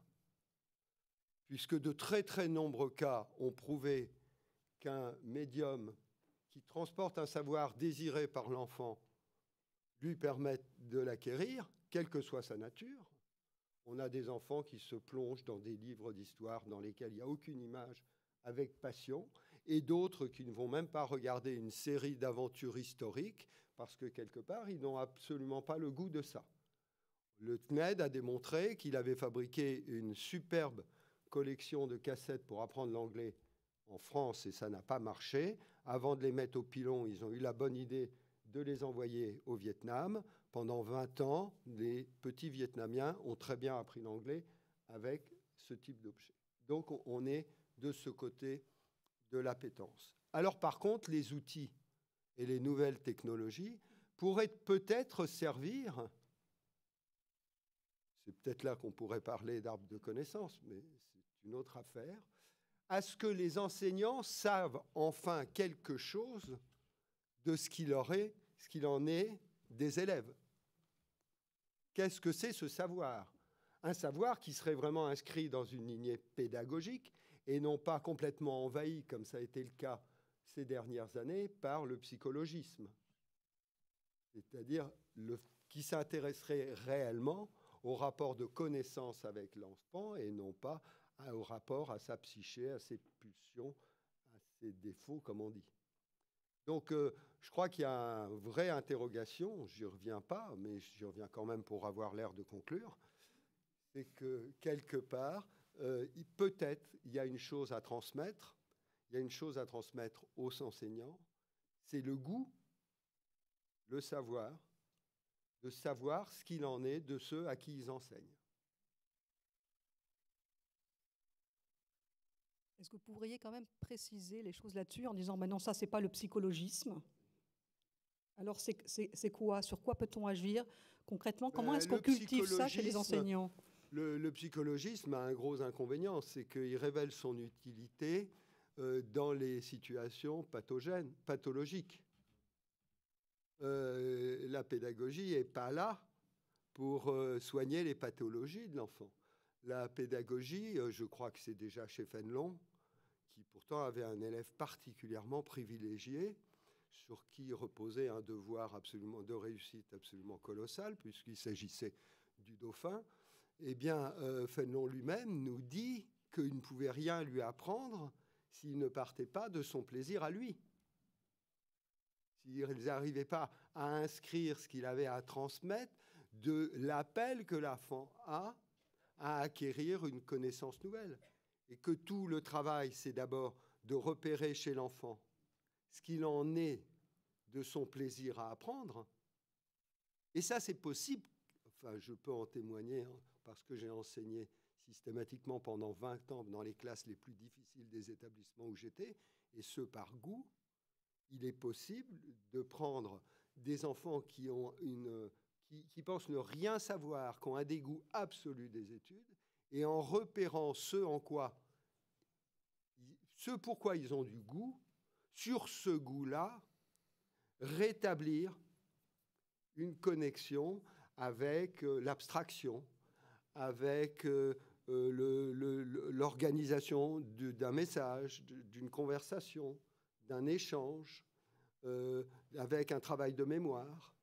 puisque de très très nombreux cas ont prouvé qu'un médium qui transporte un savoir désiré par l'enfant lui permette de l'acquérir, quelle que soit sa nature. On a des enfants qui se plongent dans des livres d'histoire dans lesquels il n'y a aucune image, avec passion, et d'autres qui ne vont même pas regarder une série d'aventures historiques, parce que quelque part, ils n'ont absolument pas le goût de ça. Le CNED a démontré qu'il avait fabriqué une superbe collection de cassettes pour apprendre l'anglais en France, et ça n'a pas marché. Avant de les mettre au pilon, ils ont eu la bonne idée de les envoyer au Vietnam. Pendant 20 ans, les petits Vietnamiens ont très bien appris l'anglais avec ce type d'objet. Donc, on est de ce côté de l'appétence. Alors, par contre, les outils et les nouvelles technologies pourraient peut-être servir, c'est peut-être là qu'on pourrait parler d'arbre de connaissances, mais c'est une autre affaire, à ce que les enseignants savent enfin quelque chose de ce qu'il en est des élèves. Qu'est-ce que c'est ce savoir? Un savoir qui serait vraiment inscrit dans une lignée pédagogique et non pas complètement envahi, comme ça a été le cas ces dernières années, par le psychologisme. C'est-à-dire qui s'intéresserait réellement au rapport de connaissance avec l'enfant et non pas au rapport à sa psyché, à ses pulsions, à ses défauts, comme on dit. Donc, je crois qu'il y a une vraie interrogation, j'y reviens pas, mais j'y reviens quand même pour avoir l'air de conclure, c'est que quelque part, peut-être il y a une chose à transmettre, aux enseignants, c'est le goût, le savoir, de savoir ce qu'il en est de ceux à qui ils enseignent. Est-ce que vous pourriez quand même préciser les choses là-dessus en disant, non, ça, c'est pas le psychologisme. Alors, c'est quoi? Sur quoi peut-on agir concrètement? Comment est-ce qu'on cultive ça chez les enseignants? Le psychologisme a un gros inconvénient, c'est qu'il révèle son utilité dans les situations pathologiques. La pédagogie n'est pas là pour soigner les pathologies de l'enfant. La pédagogie, je crois que c'est déjà chez Fénelon, qui pourtant avait un élève particulièrement privilégié, sur qui reposait un devoir de réussite absolument colossal, puisqu'il s'agissait du dauphin. Eh bien, Fénelon lui-même nous dit qu'il ne pouvait rien lui apprendre s'il ne partait pas de son plaisir à lui. S'il n'arrivait pas à inscrire ce qu'il avait à transmettre, de l'appel que l'enfant a à acquérir une connaissance nouvelle. Et que tout le travail, c'est d'abord de repérer chez l'enfant ce qu'il en est de son plaisir à apprendre. Et ça, c'est possible. Enfin, je peux en témoigner, parce que j'ai enseigné systématiquement pendant 20 ans dans les classes les plus difficiles des établissements où j'étais, et ce par goût. Il est possible de prendre des enfants qui pensent ne rien savoir, qui ont un dégoût absolu des études, et en repérant ce pourquoi ils ont du goût, sur ce goût-là, rétablir une connexion avec l'abstraction, avec l'organisation d'un message, d'une conversation, d'un échange, avec un travail de mémoire,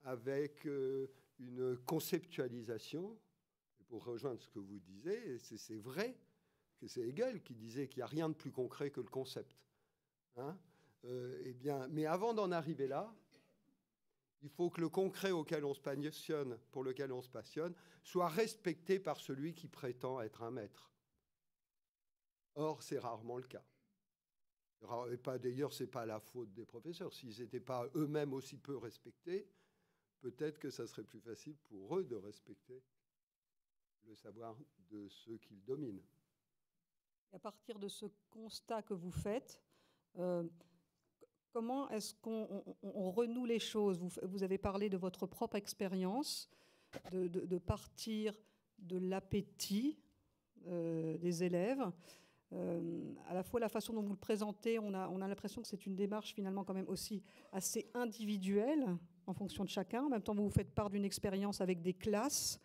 avec une conceptualisation. Et pour rejoindre ce que vous disiez, c'est vrai que c'est Hegel qui disait qu'il n'y a rien de plus concret que le concept. Eh bien, mais avant d'en arriver là, il faut que le concret pour lequel on se passionne soit respecté par celui qui prétend être un maître. Or, c'est rarement le cas. Et d'ailleurs, ce n'est pas la faute des professeurs. S'ils n'étaient pas eux-mêmes aussi peu respectés, peut-être que ça serait plus facile pour eux de respecter le savoir de ceux qu'ils dominent. Et à partir de ce constat que vous faites, comment est-ce qu'on renoue les choses? Vous avez parlé de votre propre expérience, de partir de l'appétit des élèves. À la fois la façon dont vous le présentez, on a l'impression que c'est une démarche finalement quand même aussi assez individuelle en fonction de chacun. En même temps, vous faites part d'une expérience avec des classes.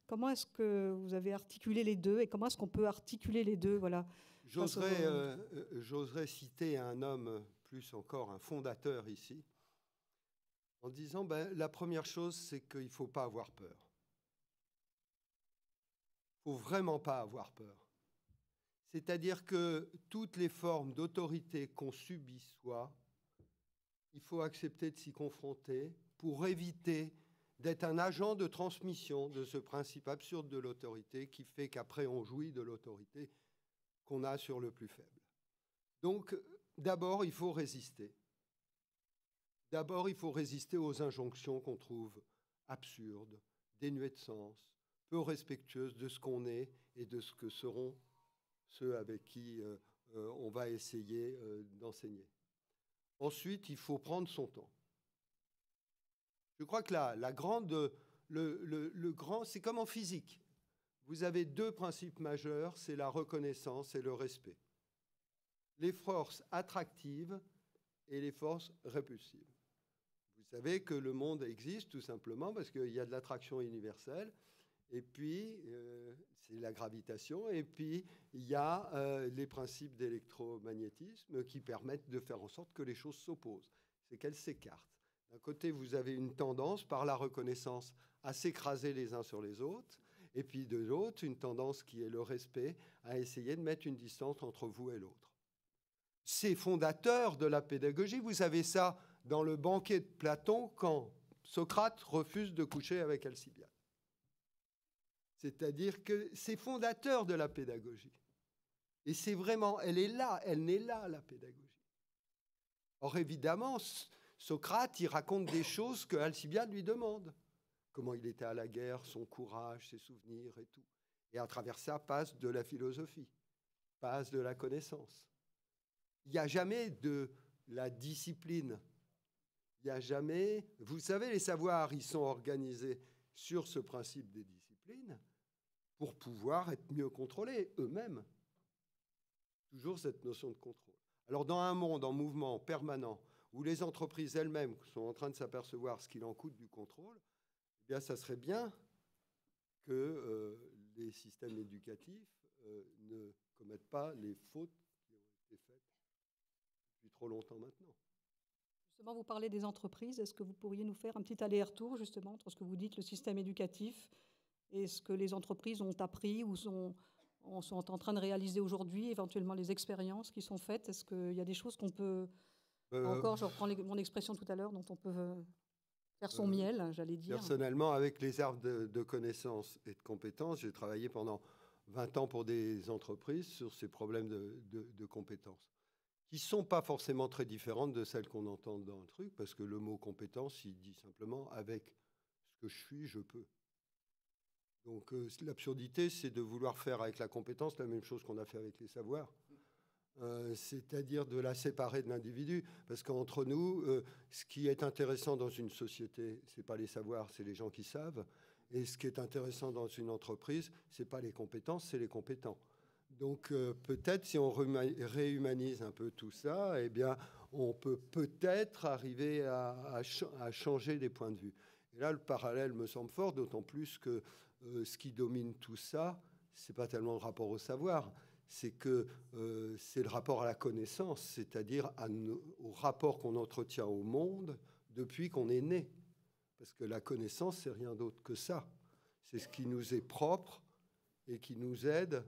Comment est-ce que vous avez articulé les deux et comment est-ce qu'on peut articuler les deux? Voilà. J'oserais citer un homme, plus encore un fondateur ici, en disant la première chose, c'est qu'il ne faut pas avoir peur. Il ne faut vraiment pas avoir peur. C'est-à-dire que toutes les formes d'autorité qu'on subit soi, il faut accepter de s'y confronter pour éviter d'être un agent de transmission de ce principe absurde de l'autorité qui fait qu'après on jouit de l'autorité qu'on a sur le plus faible. Donc, d'abord, il faut résister. D'abord, il faut résister aux injonctions qu'on trouve absurdes, dénuées de sens, peu respectueuses de ce qu'on est et de ce que seront ceux avec qui on va essayer d'enseigner. Ensuite, il faut prendre son temps. Je crois que le grand, c'est comme en physique. Vous avez deux principes majeurs, c'est la reconnaissance et le respect. Les forces attractives et les forces répulsives. Vous savez que le monde existe tout simplement parce qu'il y a de l'attraction universelle, et puis c'est la gravitation, et puis il y a les principes d'électromagnétisme qui permettent de faire en sorte que les choses s'opposent, c'est qu'elles s'écartent. D'un côté, vous avez une tendance, par la reconnaissance, à s'écraser les uns sur les autres, et puis de l'autre, une tendance qui est le respect, à essayer de mettre une distance entre vous et l'autre. C'est fondateur de la pédagogie. Vous avez ça dans le banquet de Platon, quand Socrate refuse de coucher avec Alcibiade. C'est-à-dire que c'est fondateur de la pédagogie. Et c'est vraiment, elle est là, elle naît là, la pédagogie. Or, évidemment, Socrate, il raconte des choses que Alcibiade lui demande. Comment il était à la guerre, son courage, ses souvenirs et tout. Et à travers ça passe de la philosophie, passe de la connaissance. Il n'y a jamais de la discipline. Il n'y a jamais... Vous savez, les savoirs, ils sont organisés sur ce principe des disciplines pour pouvoir être mieux contrôlés eux-mêmes. Toujours cette notion de contrôle. Alors, dans un monde en mouvement permanent, où les entreprises elles-mêmes sont en train de s'apercevoir ce qu'il en coûte du contrôle, eh bien, ça serait bien que les systèmes éducatifs ne commettent pas les fautes qui ont été faites depuis trop longtemps maintenant. Justement, vous parlez des entreprises. Est-ce que vous pourriez nous faire un petit aller-retour, justement, entre ce que vous dites, le système éducatif, et ce que les entreprises ont appris ou sont en train de réaliser aujourd'hui, éventuellement les expériences qui sont faites? Est-ce qu'il y a des choses qu'on peut... Encore, je reprends mon expression tout à l'heure, dont on peut faire son miel, j'allais dire. Personnellement, avec les arbres de connaissances et de compétences, j'ai travaillé pendant 20 ans pour des entreprises sur ces problèmes de compétences, qui ne sont pas forcément très différentes de celles qu'on entend dans le truc, parce que le mot compétence, il dit simplement « avec ce que je suis, je peux ». Donc l'absurdité, c'est de vouloir faire avec la compétence la même chose qu'on a fait avec les savoirs. C'est-à-dire de la séparer de l'individu. Parce qu'entre nous, ce qui est intéressant dans une société, ce n'est pas les savoirs, c'est les gens qui savent. Et ce qui est intéressant dans une entreprise, ce n'est pas les compétences, c'est les compétents. Donc peut-être, si on réhumanise un peu tout ça, eh bien, on peut peut-être arriver à changer des points de vue. Et là, le parallèle me semble fort, d'autant plus que ce qui domine tout ça, ce n'est pas tellement le rapport au savoir, c'est que c'est le rapport à la connaissance, c'est-à-dire au rapport qu'on entretient au monde depuis qu'on est né. Parce que la connaissance, c'est rien d'autre que ça. C'est ce qui nous est propre et qui nous aide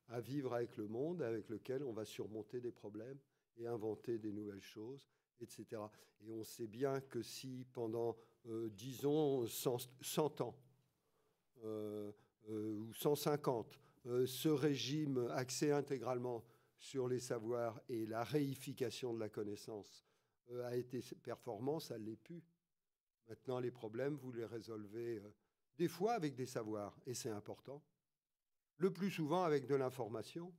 à vivre avec le monde, avec lequel on va surmonter des problèmes et inventer des nouvelles choses, etc. Et on sait bien que si pendant, disons, 100 ans ou 150, ce régime axé intégralement sur les savoirs et la réification de la connaissance a été performant, ça ne l'est plus. Maintenant, les problèmes, vous les résolvez des fois avec des savoirs, et c'est important. Le plus souvent avec de l'information,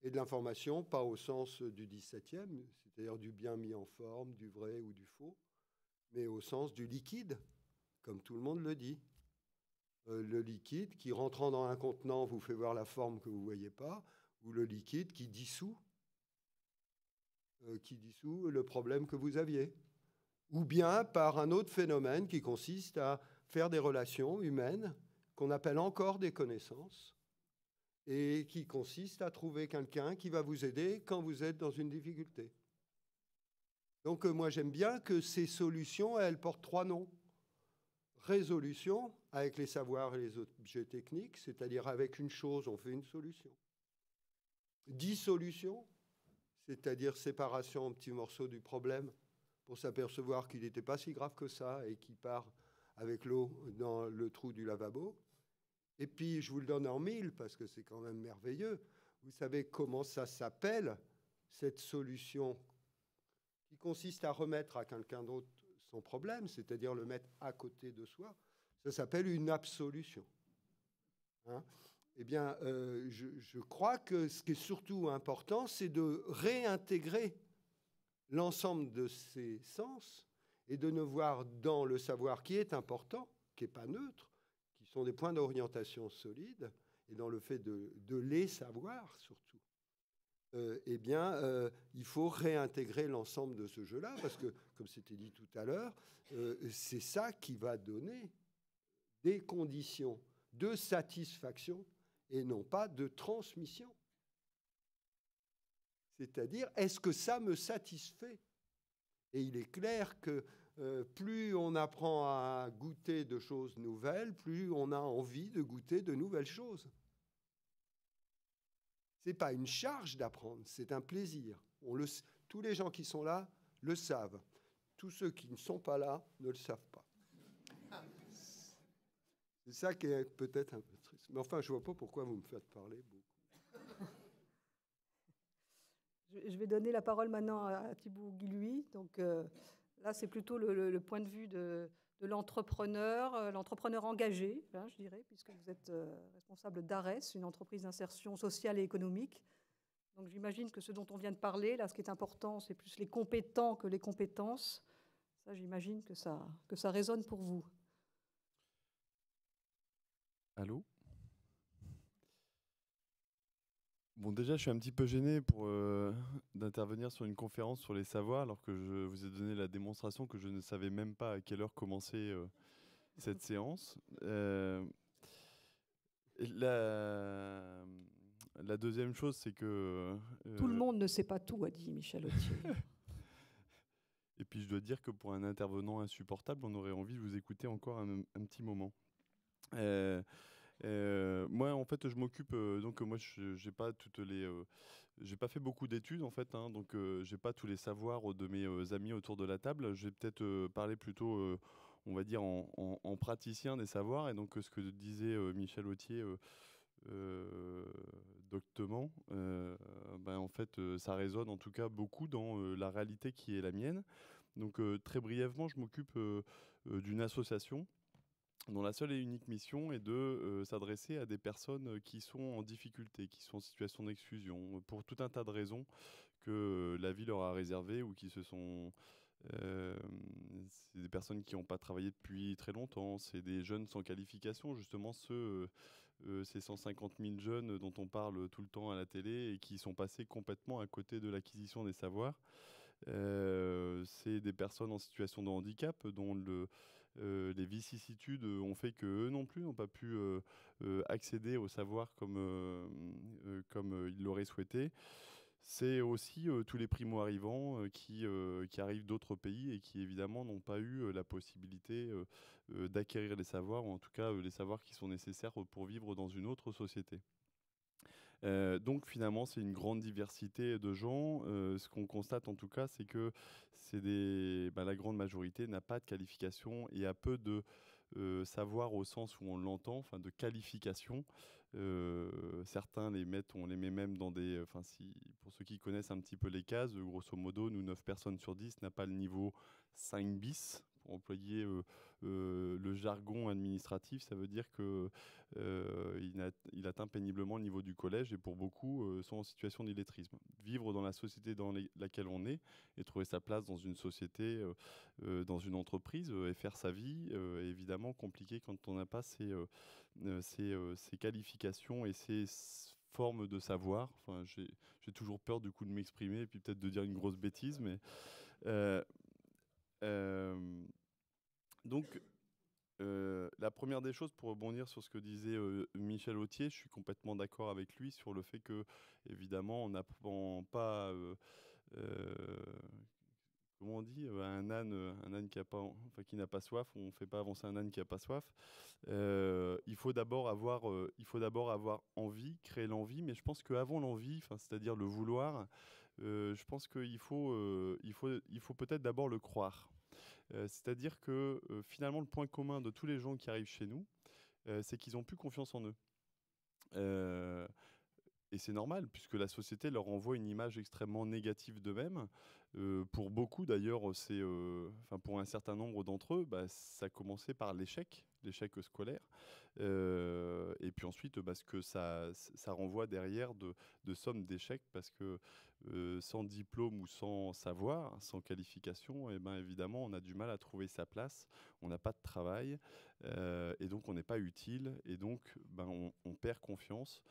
et de l'information pas au sens du 17e, c'est-à-dire du bien mis en forme, du vrai ou du faux, mais au sens du liquide, comme tout le monde le dit. Le liquide qui, rentrant dans un contenant, vous fait voir la forme que vous ne voyez pas, ou le liquide qui dissout le problème que vous aviez. Ou bien par un autre phénomène qui consiste à faire des relations humaines qu'on appelle encore des connaissances et qui consiste à trouver quelqu'un qui va vous aider quand vous êtes dans une difficulté. Donc moi j'aime bien que ces solutions, elles portent 3 noms. Résolution, avec les savoirs et les objets techniques, c'est-à-dire avec une chose, on fait une solution. dissolution, c'est-à-dire séparation en petits morceaux du problème, pour s'apercevoir qu'il n'était pas si grave que ça et qu'il part avec l'eau dans le trou du lavabo. Et puis, je vous le donne en mille, parce que c'est quand même merveilleux. Vous savez comment ça s'appelle, cette solution qui consiste à remettre à quelqu'un d'autre son problème, c'est-à-dire le mettre à côté de soi. Ça s'appelle une absolution. Hein? Eh bien, je crois que ce qui est surtout important, c'est de réintégrer l'ensemble de ces sens et de ne voir dans le savoir qui est important, qui n'est pas neutre, qui sont des points d'orientation solides, et dans le fait de les savoir surtout, eh bien, il faut réintégrer l'ensemble de ce jeu-là, parce que, comme c'était dit tout à l'heure, c'est ça qui va donner des conditions de satisfaction et non pas de transmission. C'est-à-dire, est-ce que ça me satisfait? Et il est clair que plus on apprend à goûter de choses nouvelles, plus on a envie de goûter de nouvelles choses. Ce n'est pas une charge d'apprendre, c'est un plaisir. Tous les gens qui sont là le savent. Tous ceux qui ne sont pas là ne le savent pas. C'est ça qui est peut-être un peu triste. Mais enfin, je ne vois pas pourquoi vous me faites parler beaucoup. Je vais donner la parole maintenant à Thibaut Guilhuy. Donc là, c'est plutôt le point de vue de l'entrepreneur, l'entrepreneur engagé, hein, je dirais, puisque vous êtes responsable d'ARES, une entreprise d'insertion sociale et économique. Donc j'imagine que ce dont on vient de parler, là, ce qui est important, c'est plus les compétents que les compétences. Ça, j'imagine que ça résonne pour vous. Allô ? Bon, déjà, je suis un petit peu gêné d'intervenir sur une conférence sur les savoirs, alors que je vous ai donné la démonstration que je ne savais même pas à quelle heure commencer cette séance. La deuxième chose, c'est que... Tout le monde ne sait pas tout, a dit Michel Autier. Et puis, je dois dire que pour un intervenant insupportable, on aurait envie de vous écouter encore un petit moment. Moi, en fait, je m'occupe. Donc, moi, j'ai pas toutes les. J'ai pas fait beaucoup d'études, en fait. Hein, donc, j'ai pas tous les savoirs de mes amis autour de la table. Je vais peut-être parler plutôt, on va dire, en praticien des savoirs. Et donc, ce que disait Michel Autier doctement, ben, en fait, ça résonne en tout cas beaucoup dans la réalité qui est la mienne. Donc, très brièvement, je m'occupe d'une association dont la seule et unique mission est de s'adresser à des personnes qui sont en difficulté, qui sont en situation d'exclusion, pour tout un tas de raisons que la vie leur a réservées ou qui se sont... c'est des personnes qui n'ont pas travaillé depuis très longtemps, c'est des jeunes sans qualification, justement ces 150 000 jeunes dont on parle tout le temps à la télé et qui sont passés complètement à côté de l'acquisition des savoirs. C'est des personnes en situation de handicap dont les vicissitudes ont fait qu'eux non plus n'ont pas pu accéder au savoir comme ils l'auraient souhaité. C'est aussi tous les primo-arrivants qui arrivent d'autres pays et qui évidemment n'ont pas eu la possibilité d'acquérir les savoirs, ou en tout cas les savoirs qui sont nécessaires pour vivre dans une autre société. Donc finalement, c'est une grande diversité de gens. Ce qu'on constate en tout cas, c'est que la grande majorité n'a pas de qualification et a peu de savoir au sens où on l'entend, enfin de qualification. Certains on les met même dans des... pour ceux qui connaissent un petit peu les cases, grosso modo, nous 9 personnes sur 10 n'a pas le niveau 5 bis. Pour employer le jargon administratif, ça veut dire que il atteint péniblement le niveau du collège et pour beaucoup sont en situation d'illettrisme. Vivre dans la société dans laquelle on est et trouver sa place dans une société, dans une entreprise et faire sa vie est évidemment compliqué quand on n'a pas ces qualifications et ces formes de savoir. Enfin, j'ai toujours peur du coup de m'exprimer et puis peut-être de dire une grosse bêtise, mais donc, la première des choses, pour rebondir sur ce que disait Michel Autier, je suis complètement d'accord avec lui sur le fait que, évidemment, on n'apprend pas, comment on dit, un âne qui n'a pas soif, on ne fait pas avancer un âne qui n'a pas soif. Il faut d'abord avoir envie, créer l'envie, mais je pense qu'avant l'envie, c'est-à-dire le vouloir, je pense qu'il faut peut-être d'abord le croire. C'est-à-dire que finalement, le point commun de tous les gens qui arrivent chez nous, c'est qu'ils n'ont plus confiance en eux. Et c'est normal, puisque la société leur envoie une image extrêmement négative d'eux-mêmes. Pour beaucoup, d'ailleurs, pour un certain nombre d'entre eux, ça a commencé par l'échec scolaire. Et puis ensuite, ce que ça renvoie derrière de sommes d'échecs, parce que sans diplôme ou sans savoir, sans qualification, évidemment, on a du mal à trouver sa place, on n'a pas de travail, et donc on n'est pas utile, et donc on perd confiance.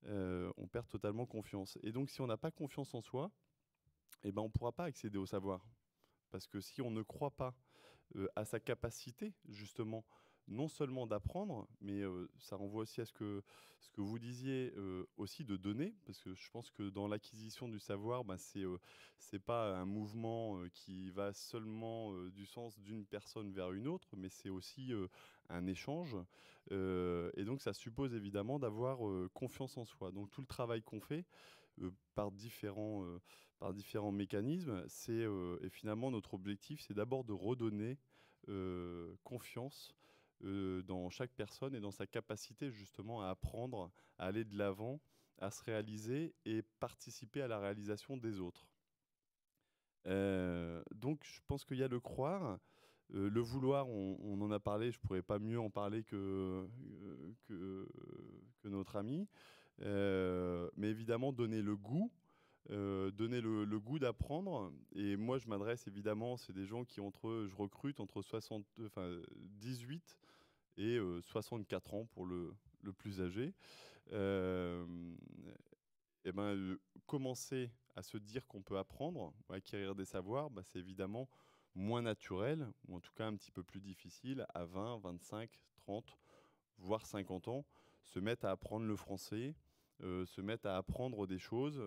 On perd totalement confiance. Et donc, si on n'a pas confiance en soi, on ne pourra pas accéder au savoir. Parce que si on ne croit pas à sa capacité, justement, non seulement d'apprendre, mais ça renvoie aussi à ce que vous disiez, aussi de donner, parce que je pense que dans l'acquisition du savoir, c'est pas un mouvement qui va seulement du sens d'une personne vers une autre, mais c'est aussi un échange. Et donc, ça suppose évidemment d'avoir confiance en soi. Donc, tout le travail qu'on fait par différents mécanismes, et finalement, notre objectif, c'est d'abord de redonner confiance dans chaque personne et dans sa capacité justement à apprendre, à aller de l'avant, à se réaliser et participer à la réalisation des autres. Donc, je pense qu'il y a le croire. Le vouloir, on en a parlé, je ne pourrais pas mieux en parler que notre ami. Mais évidemment, donner le goût, le goût d'apprendre. Et moi, je m'adresse évidemment, c'est des gens qui je recrute entre 18 et 64 ans pour le plus âgé. Commencer à se dire qu'on peut apprendre, acquérir des savoirs, c'est évidemment moins naturel, ou en tout cas un petit peu plus difficile, à 20, 25, 30, voire 50 ans, se mettre à apprendre le français, se mettre à apprendre des choses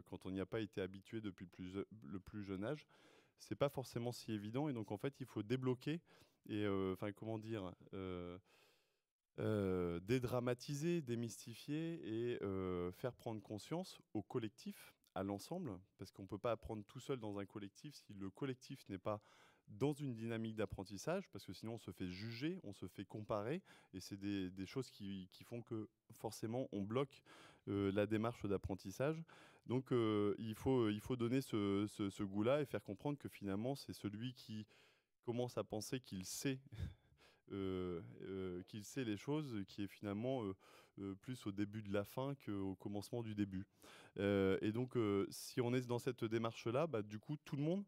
quand on n'y a pas été habitué depuis le plus jeune âge. C'est pas forcément si évident, et donc en fait il faut débloquer et dédramatiser, démystifier et faire prendre conscience au collectif, à l'ensemble, parce qu'on ne peut pas apprendre tout seul dans un collectif si le collectif n'est pas dans une dynamique d'apprentissage, parce que sinon on se fait juger, on se fait comparer, et c'est des choses qui font que forcément on bloque la démarche d'apprentissage. Donc il faut donner ce goût-là et faire comprendre que finalement c'est celui qui commence à penser qu'il sait les choses, qui est finalement plus au début de la fin qu'au commencement du début. Et donc, si on est dans cette démarche-là, du coup, tout le monde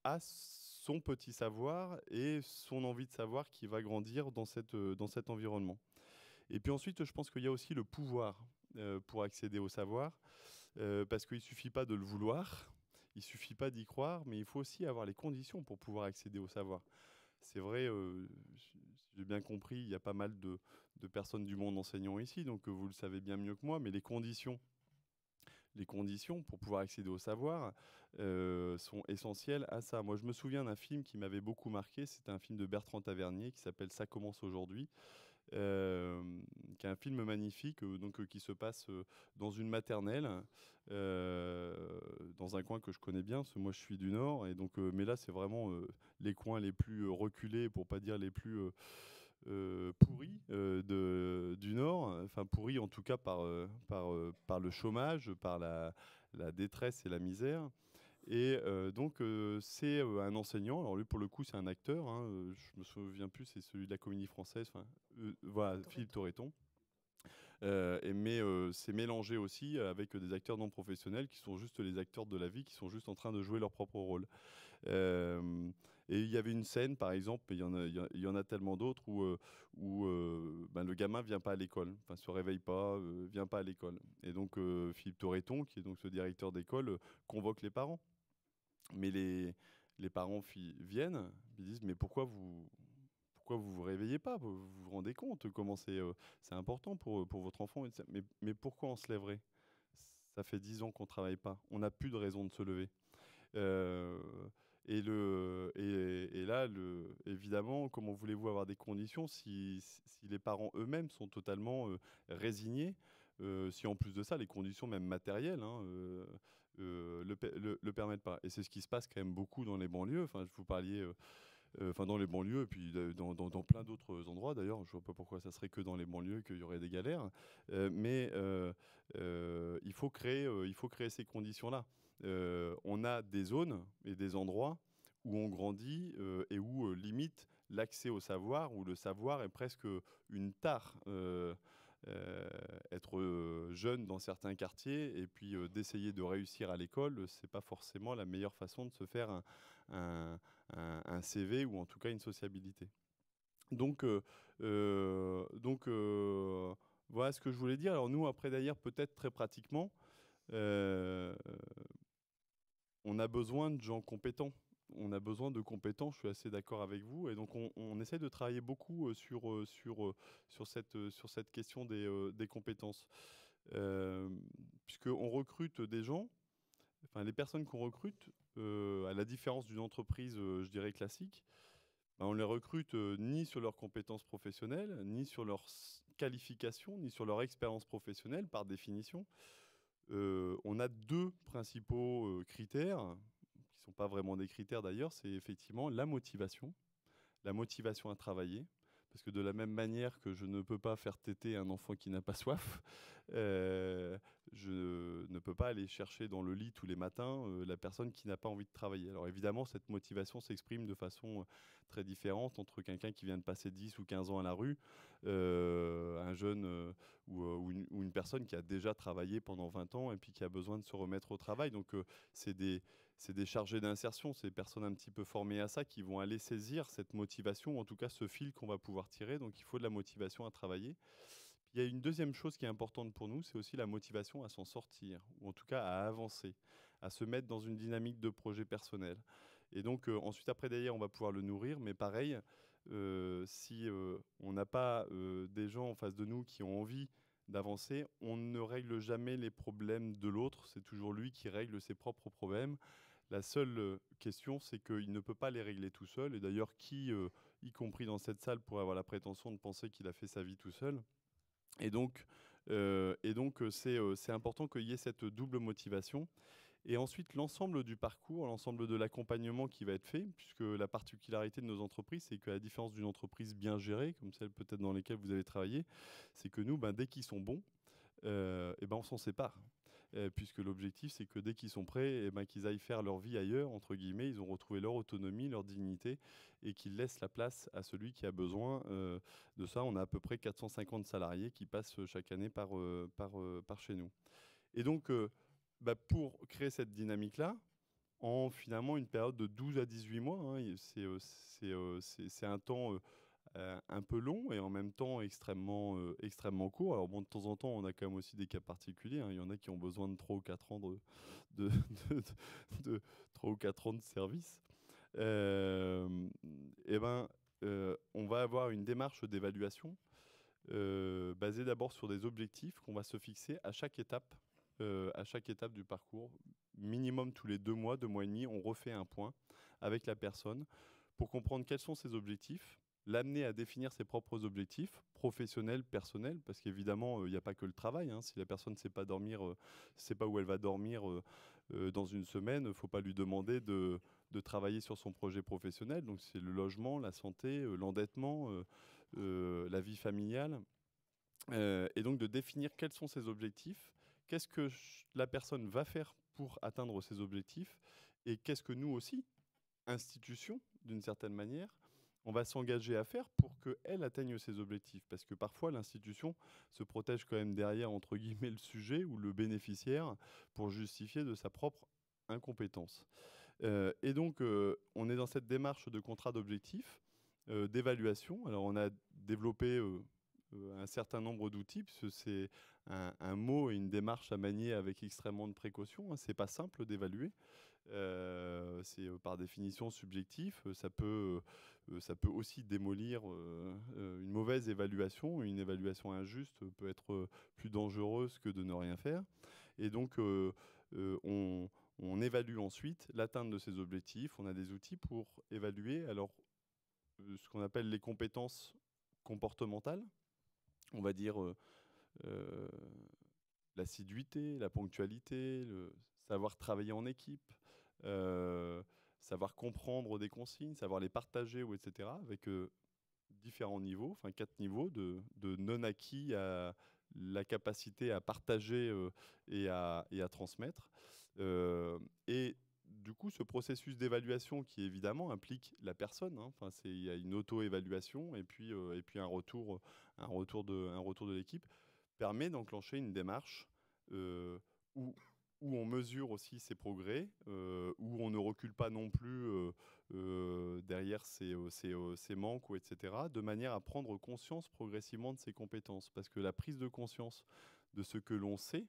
a son petit savoir et son envie de savoir qui va grandir dans cet environnement. Et puis ensuite, je pense qu'il y a aussi le pouvoir pour accéder au savoir, parce qu'il ne suffit pas de le vouloir, il ne suffit pas d'y croire, mais il faut aussi avoir les conditions pour pouvoir accéder au savoir. C'est vrai, j'ai bien compris, il y a pas mal de personnes du monde enseignant ici, donc vous le savez bien mieux que moi, mais les conditions pour pouvoir accéder au savoir sont essentielles à ça. Moi, je me souviens d'un film qui m'avait beaucoup marqué, c'était un film de Bertrand Tavernier qui s'appelle « Ça commence aujourd'hui », qui est un film magnifique, qui se passe dans une maternelle, dans un coin que je connais bien, parce que moi je suis du Nord, et donc, mais là c'est vraiment les coins les plus reculés, pour pas dire les plus pourris du Nord, enfin pourris en tout cas par le chômage, par la détresse et la misère. Et c'est un enseignant, alors lui pour le coup c'est un acteur, je me souviens plus, c'est celui de la Comédie Française, voilà, Philippe Torreton. Mais c'est mélangé aussi avec des acteurs non professionnels qui sont juste les acteurs de la vie, qui sont juste en train de jouer leur propre rôle. Et il y avait une scène, par exemple, il y en a tellement d'autres, où le gamin vient pas à l'école, se réveille pas, vient pas à l'école. Et donc Philippe Torreton, qui est donc ce directeur d'école, convoque les parents. Mais les parents viennent, ils disent mais pourquoi vous vous réveillez pas, vous vous rendez compte comment c'est important pour votre enfant, mais pourquoi on se lèverait? Ça fait 10 ans qu'on travaille pas, on n'a plus de raison de se lever. Et là, évidemment, comment voulez-vous avoir des conditions si les parents eux-mêmes sont totalement résignés, si en plus de ça, les conditions même matérielles le permettent pas. Et c'est ce qui se passe quand même beaucoup dans les banlieues. Enfin, vous parliez... dans les banlieues, et puis dans plein d'autres endroits d'ailleurs. Je ne vois pas pourquoi ça serait que dans les banlieues qu'il y aurait des galères. Mais il faut créer ces conditions-là. On a des zones et des endroits où on grandit et où limite l'accès au savoir, où le savoir est presque une tare. Être jeune dans certains quartiers et puis d'essayer de réussir à l'école, c'est pas forcément la meilleure façon de se faire un CV ou en tout cas une sociabilité. Donc voilà ce que je voulais dire. Alors nous, après d'ailleurs, peut-être très pratiquement, on a besoin de gens compétents. On a besoin de compétents, je suis assez d'accord avec vous. Et donc on essaie de travailler beaucoup sur cette question des compétences. Puisqu'on recrute des gens, enfin les personnes qu'on recrute, à la différence d'une entreprise, je dirais classique, on les recrute ni sur leurs compétences professionnelles, ni sur leurs qualifications, ni sur leur expérience professionnelle par définition. On a deux principaux critères, qui ne sont pas vraiment des critères d'ailleurs, c'est effectivement la motivation à travailler. Parce que de la même manière que je ne peux pas faire téter un enfant qui n'a pas soif, je ne peux pas aller chercher dans le lit tous les matins la personne qui n'a pas envie de travailler. Alors évidemment, cette motivation s'exprime de façon très différente entre quelqu'un qui vient de passer 10 ou 15 ans à la rue, un jeune ou une personne qui a déjà travaillé pendant 20 ans et puis qui a besoin de se remettre au travail. Donc c'est des chargés d'insertion, c'est des personnes un petit peu formées à ça qui vont aller saisir cette motivation, ou en tout cas ce fil qu'on va pouvoir tirer. Donc il faut de la motivation à travailler. Il y a une deuxième chose qui est importante pour nous, c'est aussi la motivation à s'en sortir, ou en tout cas à avancer, à se mettre dans une dynamique de projet personnel. Et donc ensuite, après d'ailleurs, on va pouvoir le nourrir, mais pareil, si on n'a pas des gens en face de nous qui ont envie d'avancer, on ne règle jamais les problèmes de l'autre, c'est toujours lui qui règle ses propres problèmes. La seule question, c'est qu'il ne peut pas les régler tout seul. Et d'ailleurs, qui, y compris dans cette salle, pourrait avoir la prétention de penser qu'il a fait sa vie tout seul? Et donc, c'est important qu'il y ait cette double motivation. Et ensuite, l'ensemble du parcours, l'ensemble de l'accompagnement qui va être fait, puisque la particularité de nos entreprises, c'est qu'à la différence d'une entreprise bien gérée, comme celle peut-être dans lesquelles vous avez travaillé, c'est que nous, dès qu'ils sont bons, on s'en sépare. Puisque l'objectif, c'est que dès qu'ils sont prêts, qu'ils aillent faire leur vie ailleurs, entre guillemets, ils ont retrouvé leur autonomie, leur dignité, et qu'ils laissent la place à celui qui a besoin de ça. On a à peu près 450 salariés qui passent chaque année par chez nous. Et donc, pour créer cette dynamique-là, en finalement une période de 12 à 18 mois, c'est un temps un peu long et en même temps extrêmement court. Alors bon, de temps en temps, on a quand même aussi des cas particuliers. Il y en a qui ont besoin de 3 ou 4 ans de 3 ou 4 ans de service. On va avoir une démarche d'évaluation basée d'abord sur des objectifs qu'on va se fixer à chaque étape du parcours. Minimum tous les 2 mois, 2 mois et demi, on refait un point avec la personne pour comprendre quels sont ses objectifs, l'amener à définir ses propres objectifs professionnels, personnels, parce qu'évidemment, il n'y a pas que le travail. Si la personne ne sait pas dormir, sait pas où elle va dormir dans une semaine, il ne faut pas lui demander de travailler sur son projet professionnel. Donc c'est le logement, la santé, l'endettement, la vie familiale. Et donc de définir quels sont ses objectifs, qu'est-ce que la personne va faire pour atteindre ses objectifs, et qu'est-ce que nous aussi, institutions, d'une certaine manière, on va s'engager à faire pour qu'elle atteigne ses objectifs. Parce que parfois, l'institution se protège quand même derrière, entre guillemets, le sujet ou le bénéficiaire pour justifier de sa propre incompétence. Et donc, on est dans cette démarche de contrat d'objectifs, d'évaluation. Alors, on a développé un certain nombre d'outils, puisque c'est un mot et une démarche à manier avec extrêmement de précaution. C'est pas simple d'évaluer. C'est par définition subjectif. Ça peut aussi démolir une mauvaise évaluation. Une évaluation injuste peut être plus dangereuse que de ne rien faire. Et donc, on on évalue ensuite l'atteinte de ces objectifs. On a des outils pour évaluer ce qu'on appelle les compétences comportementales. On va dire l'assiduité, la ponctualité, le savoir travailler en équipe, savoir comprendre des consignes, savoir les partager, etc. Avec différents niveaux, 4 niveaux de non-acquis à la capacité à partager et à transmettre. Et du coup, ce processus d'évaluation qui évidemment implique la personne, il y a une auto-évaluation et puis un retour de l'équipe, permet d'enclencher une démarche où on mesure aussi ses progrès, où on ne recule pas non plus derrière ses manques, etc., de manière à prendre conscience progressivement de ses compétences. Parce que la prise de conscience de ce que l'on sait,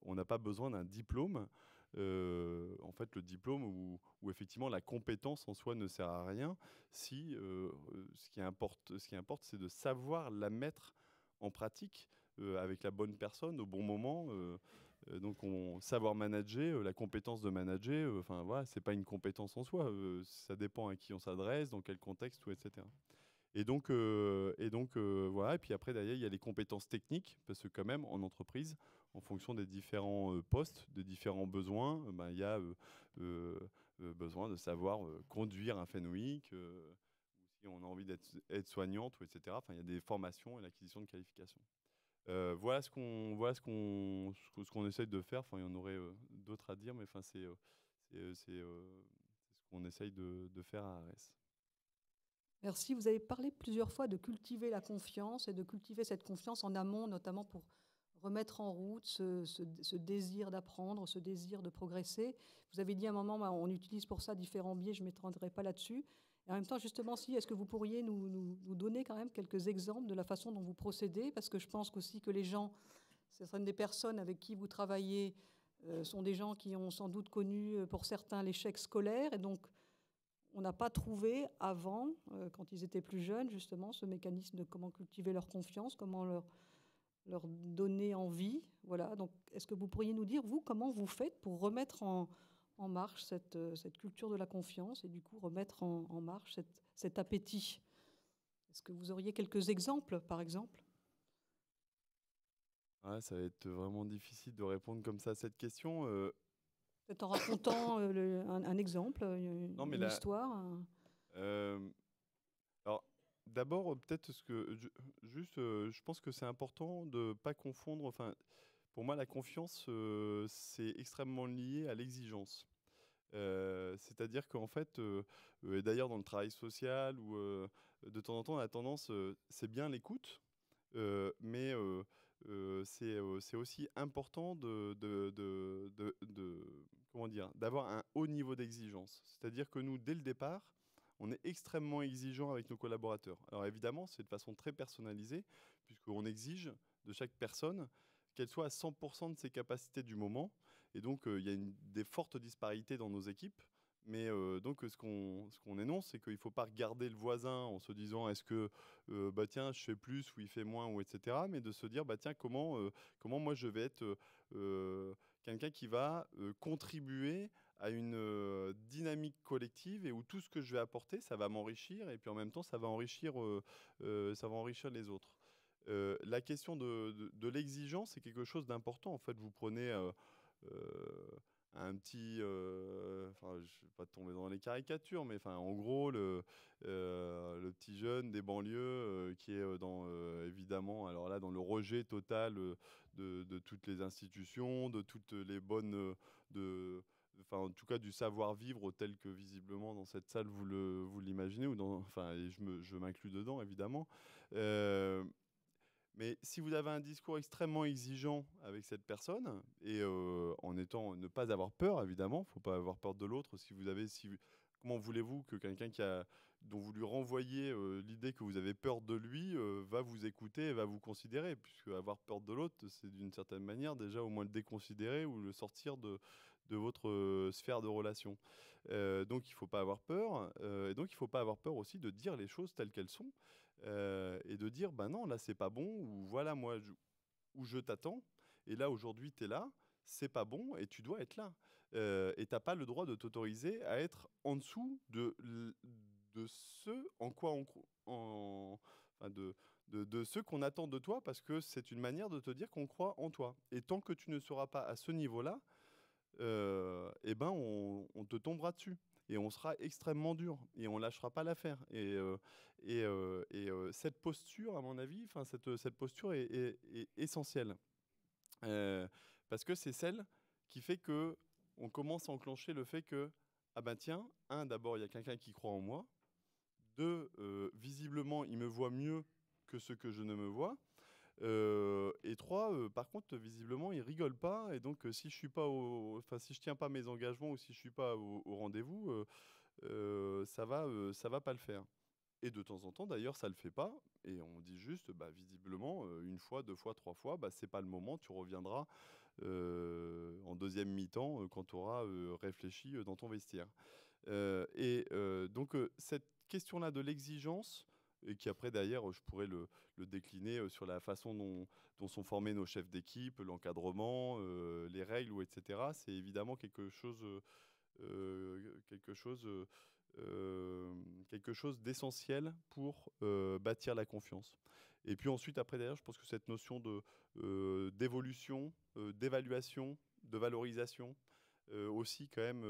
on n'a pas besoin d'un diplôme. En fait, le diplôme où effectivement la compétence en soi ne sert à rien, si ce qui importe, c'est de savoir la mettre en pratique avec la bonne personne au bon moment. Donc, savoir manager, la compétence de manager, voilà, c'est pas une compétence en soi. Ça dépend à qui on s'adresse, dans quel contexte, etc. Et donc voilà. Et puis après, derrière, il y a les compétences techniques, parce que quand même, en entreprise, en fonction des différents postes, des différents besoins, il y a besoin de savoir conduire un Fenwick, si on a envie d'être soignante, etc. Il y a des formations et l'acquisition de qualifications. Voilà ce qu'on essaye de faire. Il y en aurait d'autres à dire, mais c'est ce qu'on essaye de faire à ARES. Merci. Vous avez parlé plusieurs fois de cultiver la confiance et de cultiver cette confiance en amont, notamment pour remettre en route ce désir d'apprendre, ce désir de progresser. Vous avez dit à un moment, on utilise pour ça différents biais, je ne m'étendrai pas là-dessus. Et en même temps, justement, est-ce que vous pourriez nous donner quand même quelques exemples de la façon dont vous procédez? Parce que je pense aussi que les gens, certaines des personnes avec qui vous travaillez sont des gens qui ont sans doute connu pour certains l'échec scolaire. Et donc, on n'a pas trouvé avant, quand ils étaient plus jeunes, justement, ce mécanisme de comment cultiver leur confiance, comment leur donner envie. Voilà. Donc, est-ce que vous pourriez nous dire, vous, comment vous faites pour remettre en marche cette culture de la confiance et du coup remettre en marche cet appétit? Est-ce que vous auriez quelques exemples, par exemple? Ouais, ça va être vraiment difficile de répondre comme ça à cette question. Peut-être en racontant un exemple, une histoire. Alors, d'abord, peut-être je pense que c'est important de ne pas confondre. Pour moi, la confiance, c'est extrêmement lié à l'exigence. C'est-à-dire qu'en fait, et d'ailleurs dans le travail social, ou de temps en temps, on a tendance, c'est bien l'écoute, mais c'est aussi important comment dire, d'avoir un haut niveau d'exigence. C'est-à-dire que nous, dès le départ, on est extrêmement exigeant avec nos collaborateurs. Alors évidemment, c'est de façon très personnalisée, puisqu'on exige de chaque personne qu'elle soit à 100% de ses capacités du moment. Et donc, il y a des fortes disparités dans nos équipes. Mais donc, ce qu'on énonce, c'est qu'il ne faut pas regarder le voisin en se disant est-ce que, tiens, je fais plus ou il fait moins, ou etc. Mais de se dire, tiens, comment moi je vais être quelqu'un qui va contribuer à une dynamique collective et où tout ce que je vais apporter, ça va m'enrichir et puis en même temps, ça va enrichir les autres. La question de l'exigence, c'est quelque chose d'important. En fait, vous prenez un petit... je ne vais pas tomber dans les caricatures, mais en gros, le petit jeune des banlieues qui est évidemment, alors là, dans le rejet total de toutes les institutions, de toutes les bonnes... en tout cas du savoir-vivre tel que visiblement dans cette salle vous l'imaginez, et je m'inclus dedans évidemment. Mais si vous avez un discours extrêmement exigeant avec cette personne, et ne pas avoir peur, évidemment, il ne faut pas avoir peur de l'autre. Comment voulez-vous que quelqu'un dont vous lui renvoyez l'idée que vous avez peur de lui va vous écouter et va vous considérer? Puisque avoir peur de l'autre, c'est d'une certaine manière déjà au moins le déconsidérer ou le sortir de votre sphère de relation. Donc il ne faut pas avoir peur. Et donc il ne faut pas avoir peur aussi de dire les choses telles qu'elles sont. Et de dire, non, là, c'est pas bon, ou voilà, moi, où je t'attends, et là, aujourd'hui, tu es là, c'est pas bon, et tu dois être là. Et tu n'as pas le droit de t'autoriser à être en dessous de ce en quoi de ce qu'on attend de toi, parce que c'est une manière de te dire qu'on croit en toi. Et tant que tu ne seras pas à ce niveau-là, eh ben on te tombera dessus. Et on sera extrêmement dur. Et on ne lâchera pas l'affaire. Et cette posture, à mon avis, cette posture est essentielle. Parce que c'est celle qui fait que on commence à enclencher le fait que, ah ben tiens, d'abord, il y a quelqu'un qui croit en moi. 2, visiblement, il me voit mieux que ce que je ne me vois. Et 3, par contre, visiblement, il rigole pas. Et donc, si je tiens pas mes engagements ou si je suis pas au rendez-vous, ça va pas le faire. Et de temps en temps, d'ailleurs, ça le fait pas. Et on dit juste, visiblement, 1 fois, 2 fois, 3 fois, c'est pas le moment. Tu reviendras en deuxième mi-temps quand tu auras réfléchi dans ton vestiaire. Donc, cette question-là de l'exigence, et qui après, d'ailleurs, je pourrais le décliner sur la façon dont sont formés nos chefs d'équipe, l'encadrement, les règles, etc. C'est évidemment quelque chose d'essentiel pour bâtir la confiance. Et puis ensuite, après, d'ailleurs, je pense que cette notion d'évolution, d'évaluation, de valorisation, aussi quand même,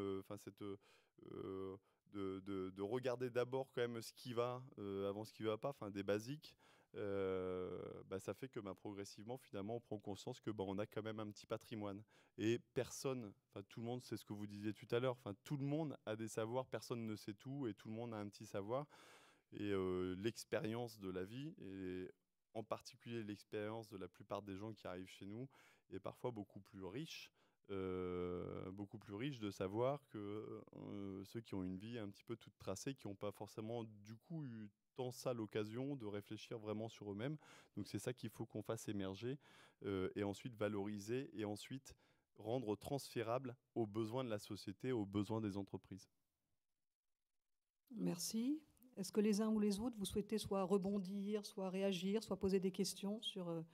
de regarder d'abord quand même ce qui va avant ce qui ne va pas, des basiques, ça fait que progressivement, finalement, on prend conscience que on a quand même un petit patrimoine. Et personne, tout le monde, c'est ce que vous disiez tout à l'heure, tout le monde a des savoirs, personne ne sait tout, et tout le monde a un petit savoir. Et l'expérience de la vie, et en particulier l'expérience de la plupart des gens qui arrivent chez nous, est parfois beaucoup plus riche de savoir que ceux qui ont une vie un petit peu toute tracée, qui n'ont pas forcément du coup eu tant ça l'occasion de réfléchir vraiment sur eux-mêmes. Donc c'est ça qu'il faut qu'on fasse émerger, et ensuite valoriser, et ensuite rendre transférable aux besoins de la société, aux besoins des entreprises. Merci. Est-ce que les uns ou les autres, vous souhaitez soit rebondir, soit réagir, soit poser des questions sur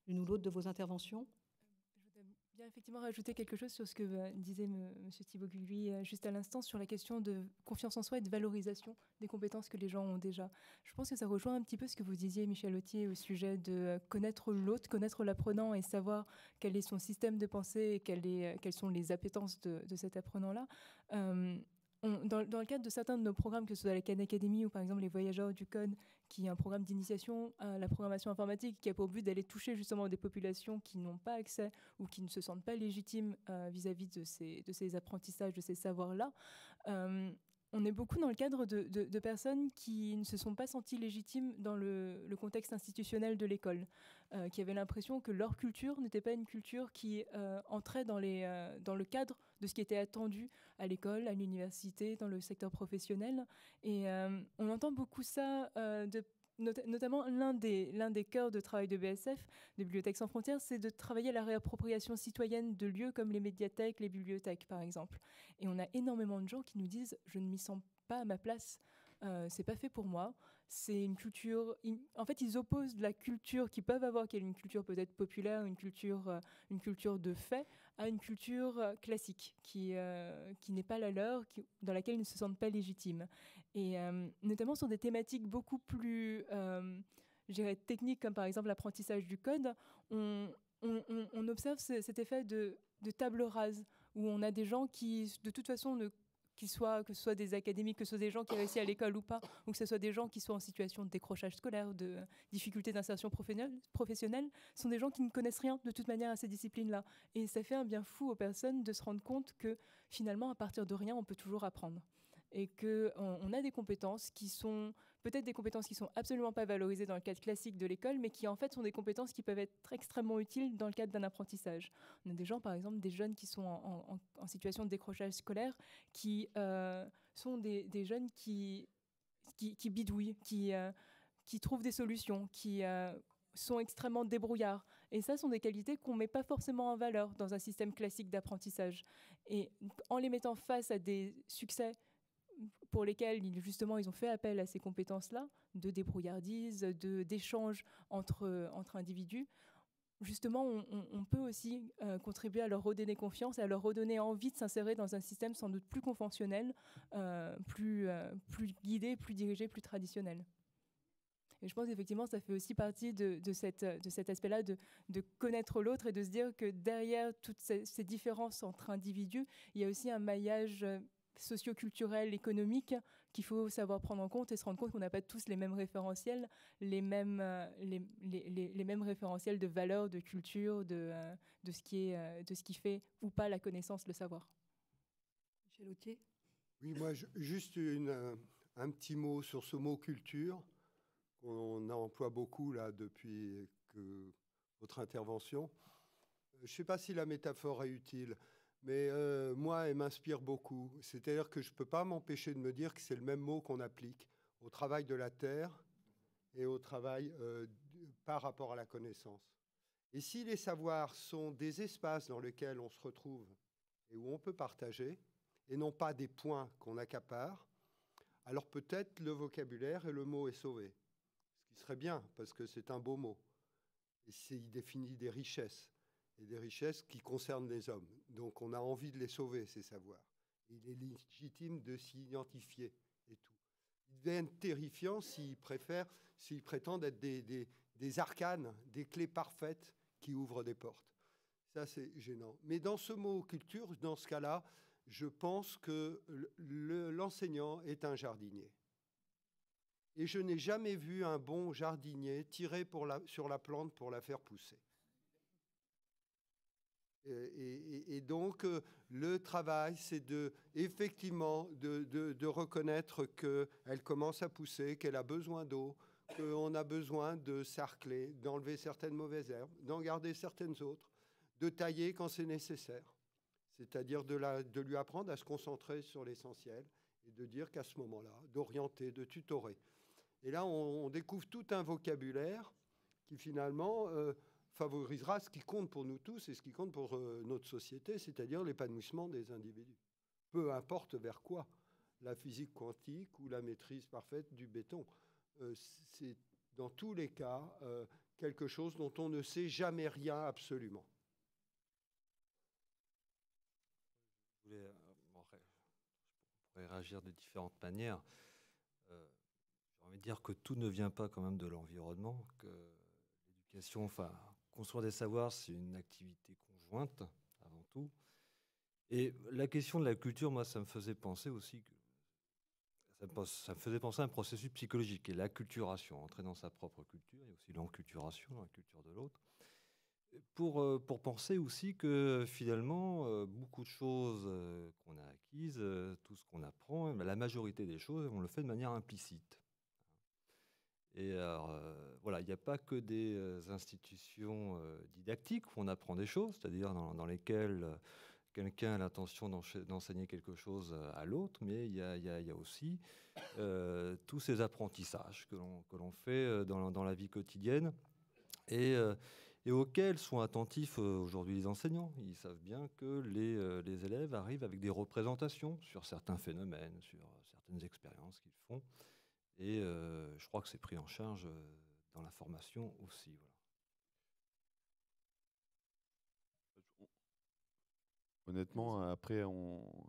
l'une ou l'autre de vos interventions ? Je voudrais bien effectivement rajouter quelque chose sur ce que disait M. Thibault Gulluy juste à l'instant, sur la question de confiance en soi et de valorisation des compétences que les gens ont déjà. Je pense que ça rejoint un petit peu ce que vous disiez, Michel Autier, au sujet de connaître l'autre, connaître l'apprenant et savoir quel est son système de pensée et quelles sont les appétences de cet apprenant-là. Dans le cadre de certains de nos programmes, que ce soit la Khan Academy ou par exemple les Voyageurs du Code, qui est un programme d'initiation à la programmation informatique qui a pour but d'aller toucher justement des populations qui n'ont pas accès ou qui ne se sentent pas légitimes vis-à-vis de ces apprentissages, de ces savoirs-là. On est beaucoup dans le cadre de personnes qui ne se sont pas senties légitimes dans le contexte institutionnel de l'école, qui avaient l'impression que leur culture n'était pas une culture qui entrait dans le cadre de ce qui était attendu à l'école, à l'université, dans le secteur professionnel. Et on entend beaucoup ça, notamment l'un des cœurs de travail de BSF, de Bibliothèques sans frontières, c'est de travailler à la réappropriation citoyenne de lieux comme les médiathèques, les bibliothèques par exemple. Et on a énormément de gens qui nous disent « je ne m'y sens pas à ma place ». C'est pas fait pour moi. C'est une culture. En fait, ils opposent la culture qu'ils peuvent avoir, qui est une culture peut-être populaire, une culture de fait, à une culture classique qui n'est pas la leur, dans laquelle ils ne se sentent pas légitimes. Et notamment sur des thématiques beaucoup plus, je dirais, techniques, comme par exemple l'apprentissage du code, on observe cet effet de table rase, où on a des gens qui, de toute façon, que ce soit des académiques, que ce soit des gens qui réussissent à l'école ou pas, ou que ce soit des gens qui soient en situation de décrochage scolaire, de difficulté d'insertion professionnelle, sont des gens qui ne connaissent rien de toute manière à ces disciplines-là. Et ça fait un bien fou aux personnes de se rendre compte que finalement, à partir de rien, on peut toujours apprendre. Et qu'on a des compétences qui sont peut-être des compétences qui sont absolument pas valorisées dans le cadre classique de l'école, mais qui en fait sont des compétences qui peuvent être extrêmement utiles dans le cadre d'un apprentissage. On a des gens, par exemple, des jeunes qui sont en situation de décrochage scolaire, qui sont des jeunes qui bidouillent, qui trouvent des solutions, qui sont extrêmement débrouillards. Et ça sont des qualités qu'on ne met pas forcément en valeur dans un système classique d'apprentissage. Et en les mettant face à des succès pour lesquels justement ils ont fait appel à ces compétences-là, de débrouillardise, d'échange entre individus, justement, on peut aussi contribuer à leur redonner confiance et à leur redonner envie de s'insérer dans un système sans doute plus conventionnel, plus guidé, plus dirigé, plus traditionnel. Et je pense qu'effectivement, ça fait aussi partie de cet aspect-là de connaître l'autre et de se dire que derrière toutes ces différences entre individus, il y a aussi un maillage socio-culturel, économique, qu'il faut savoir prendre en compte et se rendre compte qu'on n'a pas tous les mêmes référentiels, les mêmes référentiels de valeurs, de culture, de ce qui fait ou pas la connaissance, le savoir. Michel Autier. Oui, moi, juste un petit mot sur ce mot culture, qu'on emploie beaucoup là depuis votre intervention. Je ne sais pas si la métaphore est utile, mais moi, elle m'inspire beaucoup. C'est-à-dire que je ne peux pas m'empêcher de me dire que c'est le même mot qu'on applique au travail de la terre et au travail par rapport à la connaissance. Et si les savoirs sont des espaces dans lesquels on se retrouve et où on peut partager, et non pas des points qu'on accapare, alors peut-être le vocabulaire et le mot est sauvé. Ce qui serait bien, parce que c'est un beau mot. Et il définit des richesses, et des richesses qui concernent les hommes. Donc on a envie de les sauver, ces savoirs. Il est légitime de s'y identifier et tout. Ils deviennent terrifiants s'ils prétendent être des arcanes, des clés parfaites qui ouvrent des portes. Ça, c'est gênant. Mais dans ce mot culture, dans ce cas-là, je pense que l'enseignant est un jardinier. Et je n'ai jamais vu un bon jardinier tirer sur la plante pour la faire pousser. Et donc, le travail, c'est effectivement de reconnaître qu'elle commence à pousser, qu'elle a besoin d'eau, qu'on a besoin de sarcler, d'enlever certaines mauvaises herbes, d'en garder certaines autres, de tailler quand c'est nécessaire. C'est-à-dire de lui apprendre à se concentrer sur l'essentiel et de dire qu'à ce moment-là, d'orienter, de tutorer. Et là, on découvre tout un vocabulaire qui finalement favorisera ce qui compte pour nous tous et ce qui compte pour notre société, c'est-à-dire l'épanouissement des individus. Peu importe vers quoi, la physique quantique ou la maîtrise parfaite du béton. C'est dans tous les cas quelque chose dont on ne sait jamais rien absolument. Je pourrais réagir de différentes manières. J'ai envie de dire que tout ne vient pas quand même de l'environnement, que l'éducation, enfin, construire des savoirs, c'est une activité conjointe avant tout. Et la question de la culture, moi, ça me faisait penser aussi ça me faisait penser à un processus psychologique et l'acculturation, entrer dans sa propre culture et aussi l'enculturation, dans la culture de l'autre. Pour penser aussi que finalement, beaucoup de choses qu'on a acquises, tout ce qu'on apprend, la majorité des choses, on le fait de manière implicite. Et alors, voilà, il n'y a pas que des institutions didactiques où on apprend des choses, c'est-à-dire dans lesquelles quelqu'un a l'intention d'enseigner quelque chose à l'autre, mais il y a aussi tous ces apprentissages que l'on fait dans la vie quotidienne et auxquels sont attentifs aujourd'hui les enseignants. Ils savent bien que les élèves arrivent avec des représentations sur certains phénomènes, sur certaines expériences qu'ils font. Et je crois que c'est pris en charge dans la formation aussi. Voilà. Honnêtement, après,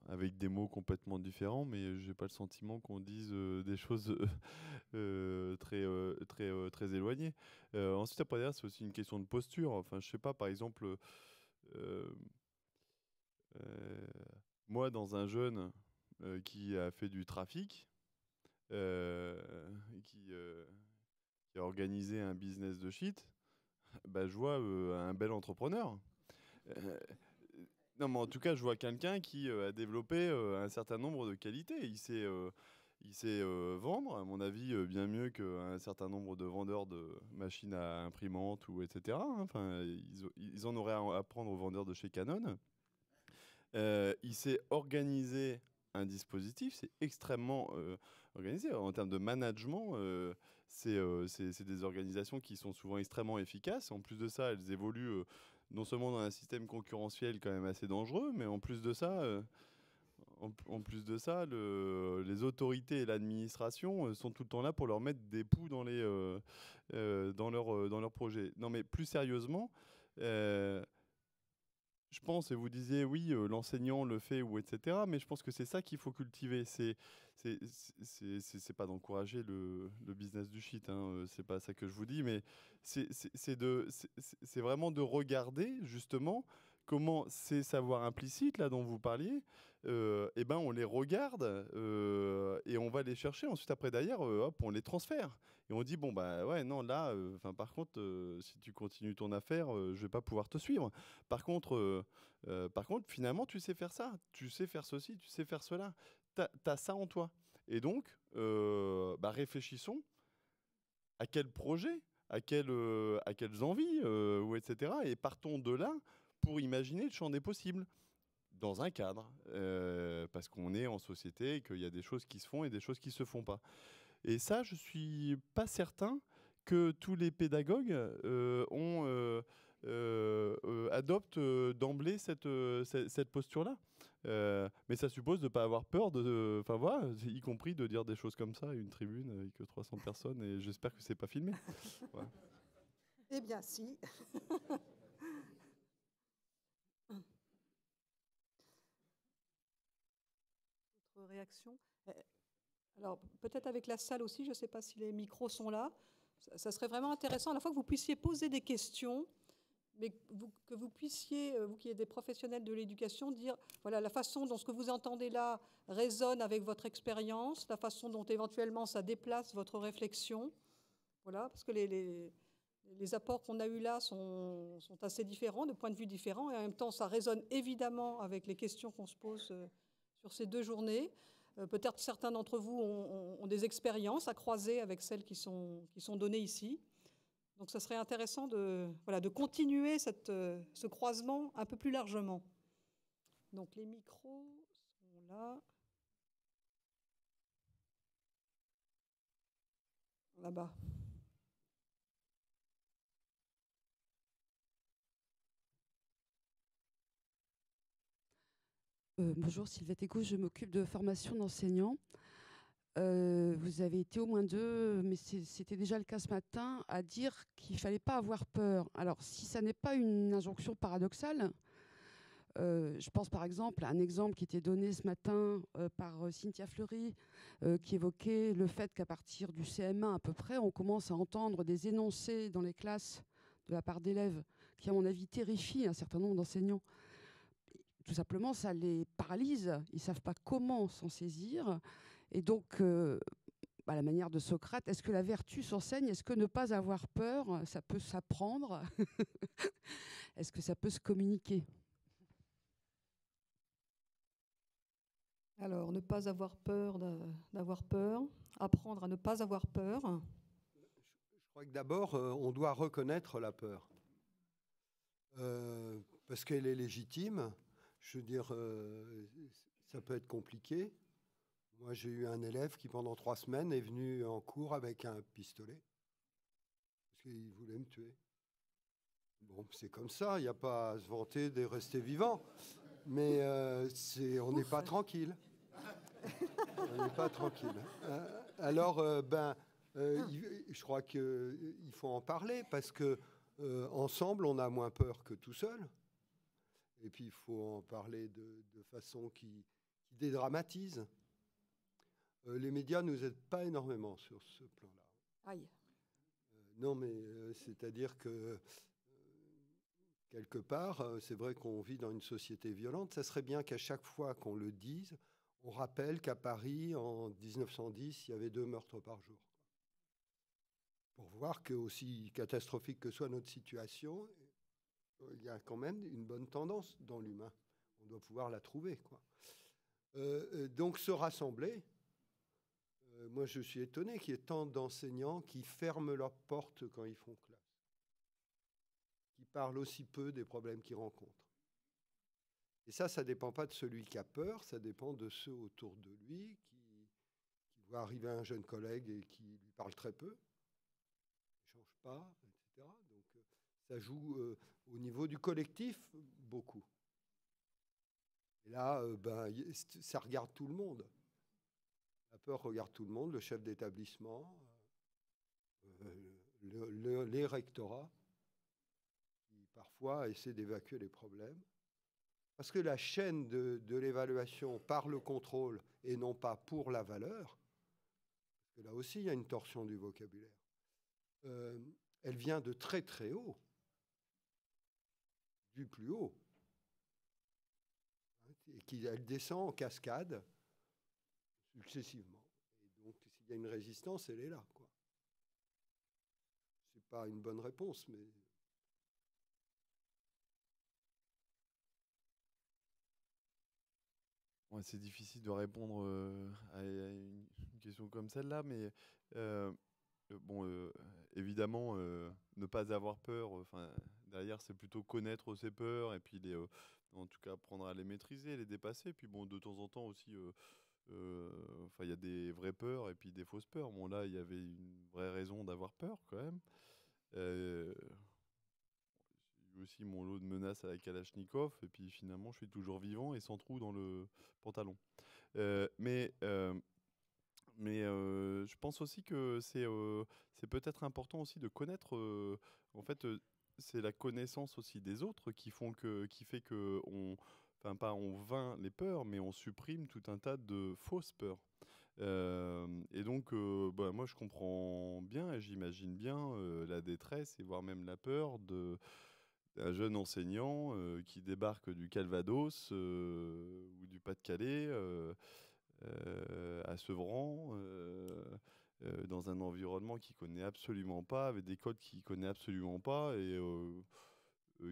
avec des mots complètement différents, mais j'ai pas le sentiment qu'on dise des choses très éloignées. Ensuite, après, derrière, c'est aussi une question de posture. Enfin, je sais pas, par exemple, moi, dans un jeune qui a fait du trafic, qui a organisé un business de shit, bah, je vois un bel entrepreneur. Non, mais en tout cas, je vois quelqu'un qui a développé un certain nombre de qualités. Il sait vendre, à mon avis, bien mieux qu'un certain nombre de vendeurs de machines à imprimantes ou etc. Enfin, ils en auraient à apprendre aux vendeurs de chez Canon. Il sait organiser un dispositif, c'est extrêmement organisé. En termes de management, c'est des organisations qui sont souvent extrêmement efficaces. En plus de ça, elles évoluent non seulement dans un système concurrentiel quand même assez dangereux, mais en plus de ça, les autorités et l'administration sont tout le temps là pour leur mettre des poux dans leurs projets. Non, mais plus sérieusement, Je pense, et vous disiez, oui, l'enseignant le fait, ou etc., mais je pense que c'est ça qu'il faut cultiver. C'est pas d'encourager le business du shit, hein, c'est pas ça que je vous dis, mais c'est vraiment de regarder, justement, comment ces savoirs implicites, là, dont vous parliez, eh ben, on les regarde et on va les chercher. Ensuite, après, derrière, hop, on les transfère. Et on dit, bon, bah ouais, non, là, par contre, si tu continues ton affaire, je vais pas pouvoir te suivre. Par contre, finalement, tu sais faire ça, tu sais faire ceci, tu sais faire cela. T'as ça en toi. Et donc, réfléchissons à quel projet, à quelles envies, ou etc. Et partons de là pour imaginer le champ des possibles dans un cadre, parce qu'on est en société et qu'il y a des choses qui se font et des choses qui se font pas. Et ça, je suis pas certain que tous les pédagogues adoptent d'emblée cette posture-là. Mais ça suppose de ne pas avoir peur, enfin voilà, y compris de dire des choses comme ça à une tribune avec 300 personnes, et j'espère que c'est pas filmé. Ouais. Eh bien, si. Autre réaction? Alors, peut-être avec la salle aussi, je ne sais pas si les micros sont là. Ça serait vraiment intéressant à la fois que vous puissiez poser des questions, mais que vous puissiez, vous qui êtes des professionnels de l'éducation, dire, voilà, la façon dont ce que vous entendez là résonne avec votre expérience, la façon dont éventuellement ça déplace votre réflexion. Voilà, parce que les apports qu'on a eus là sont assez différents, de points de vue différents, et en même temps, ça résonne évidemment avec les questions qu'on se pose sur ces 2 journées. Peut-être certains d'entre vous ont des expériences à croiser avec celles qui sont données ici. Donc, ça serait intéressant de continuer ce croisement un peu plus largement. Donc, les micros sont là. Là-bas. Bonjour, Sylvette Égo, je m'occupe de formation d'enseignants. Vous avez été au moins 2, mais c'était déjà le cas ce matin, à dire qu'il ne fallait pas avoir peur. Alors, si ça n'est pas une injonction paradoxale, je pense par exemple à un exemple qui était donné ce matin par Cynthia Fleury, qui évoquait le fait qu'à partir du CM1 à peu près, on commence à entendre des énoncés dans les classes de la part d'élèves qui, à mon avis, terrifient un certain nombre d'enseignants. Tout simplement, ça les paralyse. Ils ne savent pas comment s'en saisir. Et donc, à la manière de Socrate, est-ce que la vertu s'enseigne? Est-ce que ne pas avoir peur, ça peut s'apprendre? Est-ce que ça peut se communiquer? Alors, ne pas avoir peur d'avoir peur, apprendre à ne pas avoir peur. Je crois que d'abord, on doit reconnaître la peur. Parce qu'elle est légitime. Je veux dire, ça peut être compliqué. Moi, j'ai eu un élève qui, pendant 3 semaines, est venu en cours avec un pistolet. Parce qu'il voulait me tuer. Bon, c'est comme ça, il n'y a pas à se vanter de rester vivant. Mais on n'est pas tranquille. On n'est pas tranquille. Alors, je crois qu'il faut en parler, parce que ensemble, on a moins peur que tout seul. Et puis, il faut en parler de façon qui dédramatise. Les médias ne nous aident pas énormément sur ce plan-là. Aïe. Non, mais c'est-à-dire que, quelque part, c'est vrai qu'on vit dans une société violente. Ça serait bien qu'à chaque fois qu'on le dise, on rappelle qu'à Paris, en 1910, il y avait 2 meurtres par jour. Pour voir que, aussi catastrophique que soit notre situation, il y a quand même une bonne tendance dans l'humain. On doit pouvoir la trouver, quoi. Donc, se rassembler, moi je suis étonné qu'il y ait tant d'enseignants qui ferment leurs portes quand ils font classe, qui parlent aussi peu des problèmes qu'ils rencontrent. Et ça ne dépend pas de celui qui a peur, ça dépend de ceux autour de lui qui voient arriver un jeune collègue et qui lui parle très peu, ne change pas, etc. Donc ça joue au niveau du collectif beaucoup. Et là, ça regarde tout le monde. La peur regarde tout le monde, le chef d'établissement, les rectorats, qui parfois essaie d'évacuer les problèmes. Parce que la chaîne de l'évaluation par le contrôle et non pas pour la valeur, parce que là aussi il y a une torsion du vocabulaire, elle vient de très très haut, du plus haut, et qu'elle descend en cascade successivement. Et donc s'il y a une résistance, elle est là, quoi. C'est pas une bonne réponse, mais... Ouais, c'est difficile de répondre à une question comme celle-là, mais bon, évidemment, ne pas avoir peur, derrière, c'est plutôt connaître ses peurs et puis en tout cas apprendre à les maîtriser, les dépasser. Puis bon, de temps en temps aussi, il y a des vraies peurs et puis des fausses peurs. Bon, là, il y avait une vraie raison d'avoir peur quand même. J'ai eu aussi mon lot de menaces à la Kalachnikov, et puis finalement, je suis toujours vivant et sans trou dans le pantalon. Mais je pense aussi que c'est peut-être important aussi de connaître. En fait, c'est la connaissance aussi des autres qui fait que enfin pas on vainc les peurs, mais on supprime tout un tas de fausses peurs. Et donc, moi, je comprends bien et j'imagine bien la détresse et voire même la peur d'un jeune enseignant qui débarque du Calvados ou du Pas-de-Calais à Sevran, dans un environnement qu'il connaît absolument pas, avec des codes qu'il connaît absolument pas, et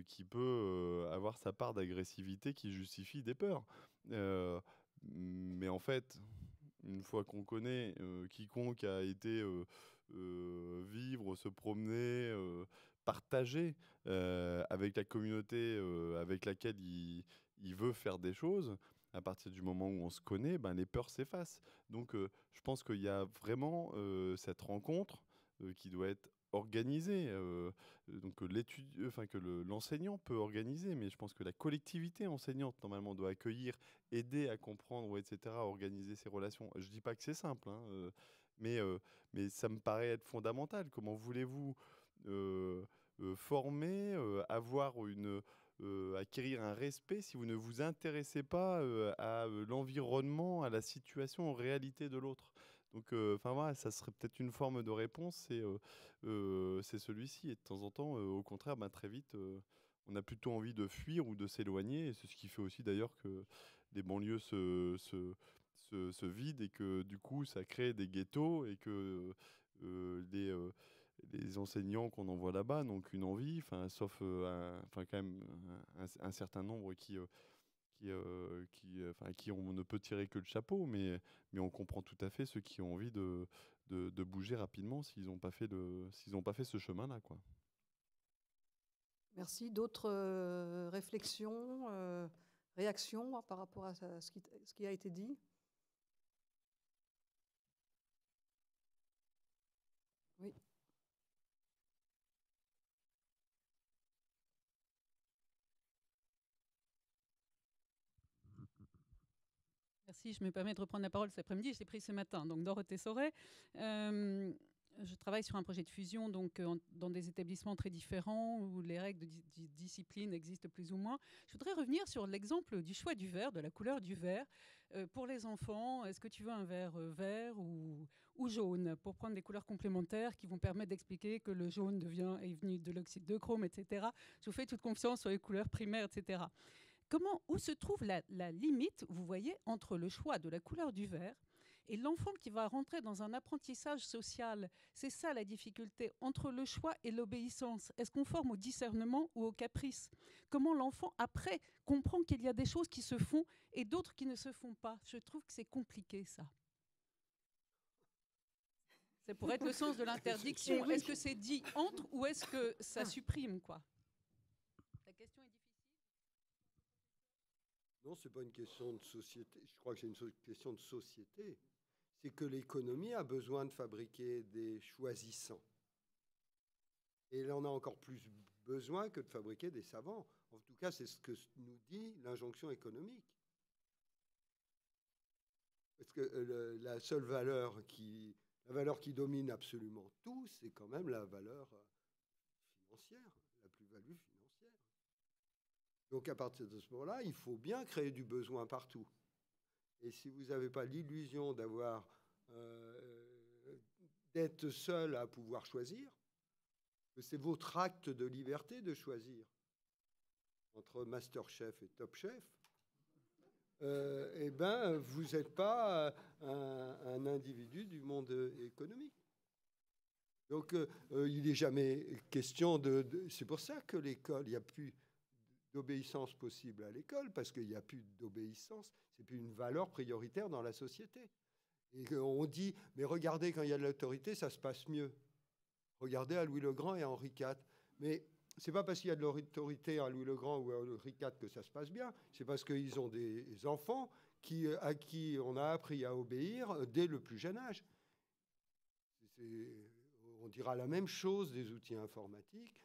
qui peut avoir sa part d'agressivité qui justifie des peurs. Mais en fait, une fois qu'on connaît quiconque a été vivre, se promener, partager avec la communauté avec laquelle il veut faire des choses, à partir du moment où on se connaît, ben, les peurs s'effacent. Donc je pense qu'il y a vraiment cette rencontre qui doit être organisée, donc que l'enseignant peut organiser, mais je pense que la collectivité enseignante normalement doit accueillir, aider à comprendre, etc., à organiser ces relations. Je ne dis pas que c'est simple, hein, mais ça me paraît être fondamental. Comment voulez-vous former, acquérir un respect si vous ne vous intéressez pas à l'environnement, à la situation, aux réalités de l'autre? Donc, voilà, ça serait peut-être une forme de réponse, c'est celui-ci. Et de temps en temps, au contraire, très vite, on a plutôt envie de fuir ou de s'éloigner. Et c'est ce qui fait aussi d'ailleurs que les banlieues se vident et que du coup, ça crée des ghettos et que les enseignants qu'on envoie là-bas n'ont qu'une envie, sauf quand même un certain nombre qui on ne peut tirer que le chapeau, mais on comprend tout à fait ceux qui ont envie de bouger rapidement s'ils n'ont pas fait ce chemin-là, quoi. Merci. D'autres réflexions, réactions par rapport à ce qui a été dit? Oui. Merci, je me permets de reprendre la parole cet après-midi. Je l'ai pris ce matin, donc Dorothée Sauret. Je travaille sur un projet de fusion dans des établissements très différents où les règles de discipline existent plus ou moins. Je voudrais revenir sur l'exemple du choix du verre, de la couleur du verre. Pour les enfants, est-ce que tu veux un verre vert ou jaune, pour prendre des couleurs complémentaires qui vont permettre d'expliquer que le jaune est venu de l'oxyde de chrome, etc. Je vous fais toute confiance sur les couleurs primaires, etc. Où se trouve la limite, vous voyez, entre le choix de la couleur du verre et l'enfant qui va rentrer dans un apprentissage social? C'est ça la difficulté, entre le choix et l'obéissance. Est-ce qu'on forme au discernement ou au caprice? Comment l'enfant, après, comprend qu'il y a des choses qui se font et d'autres qui ne se font pas? Je trouve que c'est compliqué, ça. Ça pourrait être le sens de l'interdiction. Oui. Est-ce que c'est dit entre ou est-ce que ça supprime, quoi? La question est difficile. Non, ce n'est pas une question de société. Je crois que c'est une question de société. C'est que l'économie a besoin de fabriquer des choisissants. Et elle en a encore plus besoin que de fabriquer des savants. En tout cas, c'est ce que nous dit l'injonction économique. Parce que la seule valeur qui domine absolument tout, c'est quand même la valeur financière, la plus-value financière. Donc à partir de ce moment-là, il faut bien créer du besoin partout. Et si vous n'avez pas l'illusion d'être seul à pouvoir choisir, que c'est votre acte de liberté de choisir entre Masterchef et Top Chef, eh ben, vous n'êtes pas un individu du monde économique. Donc, il n'est jamais question c'est pour ça que l'école, il n'y a plus d'obéissance possible à l'école, parce qu'il n'y a plus d'obéissance, c'est plus une valeur prioritaire dans la société. Et on dit, mais regardez, quand il y a de l'autorité, ça se passe mieux. Regardez à Louis le Grand et à Henri IV. Mais c'est pas parce qu'il y a de l'autorité à Louis le Grand ou à Henri IV que ça se passe bien. C'est parce qu'ils ont des enfants à qui on a appris à obéir dès le plus jeune âge. On dira la même chose des outils informatiques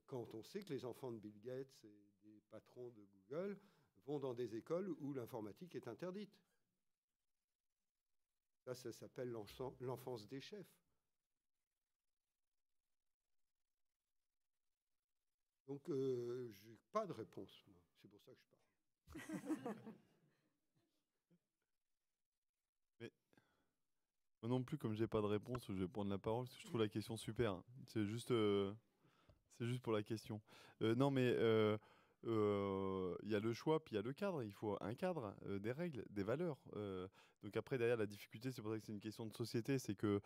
quand on sait que les enfants de Bill Gates et des patrons de Google vont dans des écoles où l'informatique est interdite. Ça s'appelle l'enfance des chefs. Donc, je n'ai pas de réponse. C'est pour ça que je parle. Mais moi non plus, comme je n'ai pas de réponse, je vais prendre la parole parce que je trouve la question super. C'est juste pour la question. Non, mais il y a le choix, puis il y a le cadre. Il faut un cadre, des règles, des valeurs. Donc après, derrière, la difficulté, c'est pour ça que c'est une question de société, c'est que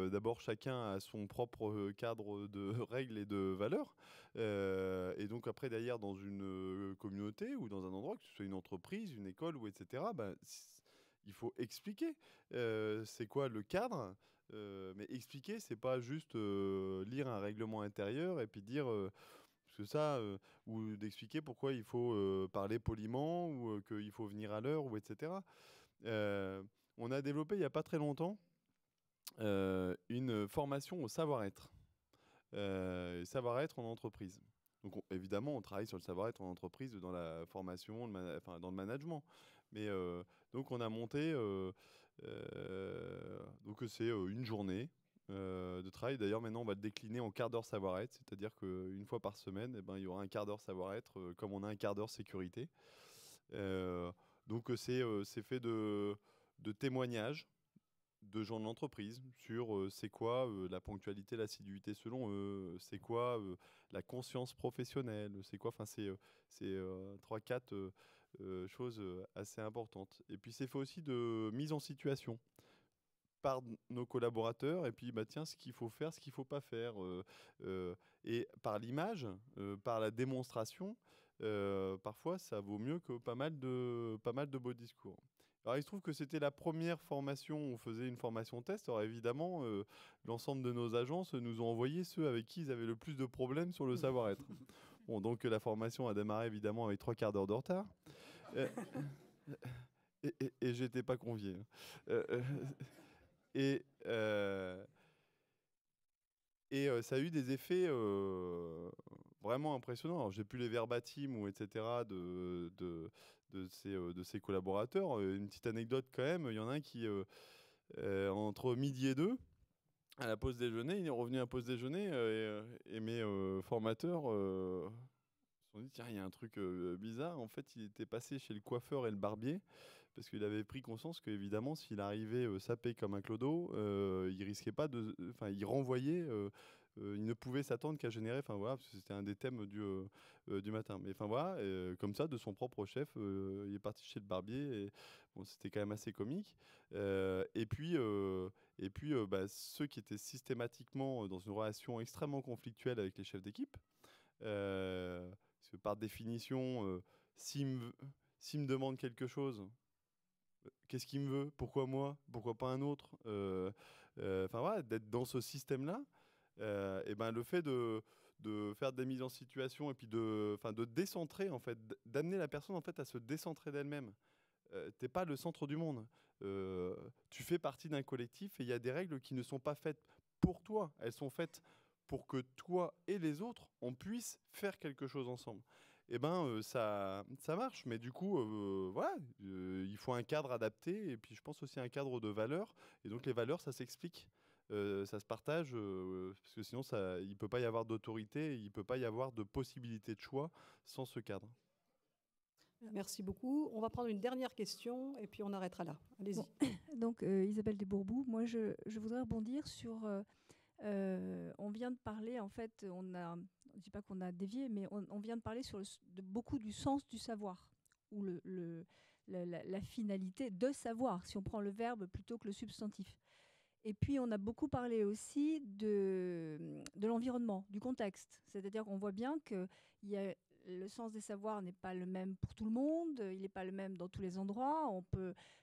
d'abord, chacun a son propre cadre de règles et de valeurs. Et donc après, derrière, dans une communauté ou dans un endroit, que ce soit une entreprise, une école, ou etc., il faut expliquer c'est quoi le cadre. Mais expliquer, c'est pas juste lire un règlement intérieur et puis dire... parce que ça, ou d'expliquer pourquoi il faut parler poliment, ou qu'il faut venir à l'heure, ou etc. On a développé il n'y a pas très longtemps une formation au savoir-être. Savoir-être en entreprise. Donc évidemment, on travaille sur le savoir-être en entreprise dans la formation, dans le management. Mais donc on a monté, donc c'est une journée de travail. D'ailleurs, maintenant, on va le décliner en quart d'heure savoir-être, c'est-à-dire qu'une fois par semaine, il y aura un quart d'heure savoir-être, comme on a un quart d'heure sécurité. Donc, c'est fait de témoignages de gens de l'entreprise sur c'est quoi la ponctualité, l'assiduité selon eux, c'est quoi la conscience professionnelle, c'est quoi, enfin, c'est 3-4 choses assez importantes. Et puis, c'est fait aussi de mise en situation par nos collaborateurs, et puis tiens, ce qu'il faut faire, ce qu'il ne faut pas faire, et par l'image, par la démonstration, parfois ça vaut mieux que pas mal de beaux discours. Alors il se trouve que c'était la première formation, on faisait une formation test, alors évidemment l'ensemble de nos agences nous ont envoyé ceux avec qui ils avaient le plus de problèmes sur le savoir-être. Bon, donc la formation a démarré évidemment avec 3 quarts d'heure de retard, et j'étais pas convié. Et ça a eu des effets vraiment impressionnants. Alors, j'ai plus les verbatim ou etc. de ces collaborateurs. Une petite anecdote quand même, il y en a un qui, entre midi et 2, à la pause déjeuner, il est revenu à la pause déjeuner et mes formateurs se sont dit, tiens, il y a un truc bizarre. En fait, il était passé chez le coiffeur et le barbier, parce qu'il avait pris conscience qu'évidemment, s'il arrivait sapé comme un clodo, il risquait pas il renvoyait, il ne pouvait s'attendre qu'à générer, parce que c'était un des thèmes du matin. Mais voilà, comme ça, de son propre chef, il est parti chez le barbier, et bon, c'était quand même assez comique. Et puis, ceux qui étaient systématiquement dans une relation extrêmement conflictuelle avec les chefs d'équipe, parce que par définition, s'il me demande quelque chose, qu'est-ce qu'il me veut? Pourquoi moi? Pourquoi pas un autre? Voilà, d'être dans ce système-là, le fait de faire des mises en situation et puis de décentrer, en fait, d'amener la personne en fait à se décentrer d'elle-même. T'es pas le centre du monde. Tu fais partie d'un collectif et il y a des règles qui ne sont pas faites pour toi. Elles sont faites pour que toi et les autres, on puisse faire quelque chose ensemble. Ça marche, mais du coup, voilà, il faut un cadre adapté, et puis je pense aussi un cadre de valeurs, et donc les valeurs, ça s'explique, ça se partage, parce que sinon, il ne peut pas y avoir d'autorité, il ne peut pas y avoir de possibilité de choix sans ce cadre. Merci beaucoup. On va prendre une dernière question et puis on arrêtera là. Allez-y. Bon. Donc, Isabelle Desbourbous, moi, je voudrais rebondir sur... on vient de parler, en fait, je ne dis pas qu'on a dévié, mais on vient de parler beaucoup du sens du savoir, ou la finalité de savoir, si on prend le verbe plutôt que le substantif. Et puis, on a beaucoup parlé aussi de l'environnement, du contexte. C'est-à-dire qu'on voit bien que le sens des savoirs n'est pas le même pour tout le monde, il n'est pas le même dans tous les endroits.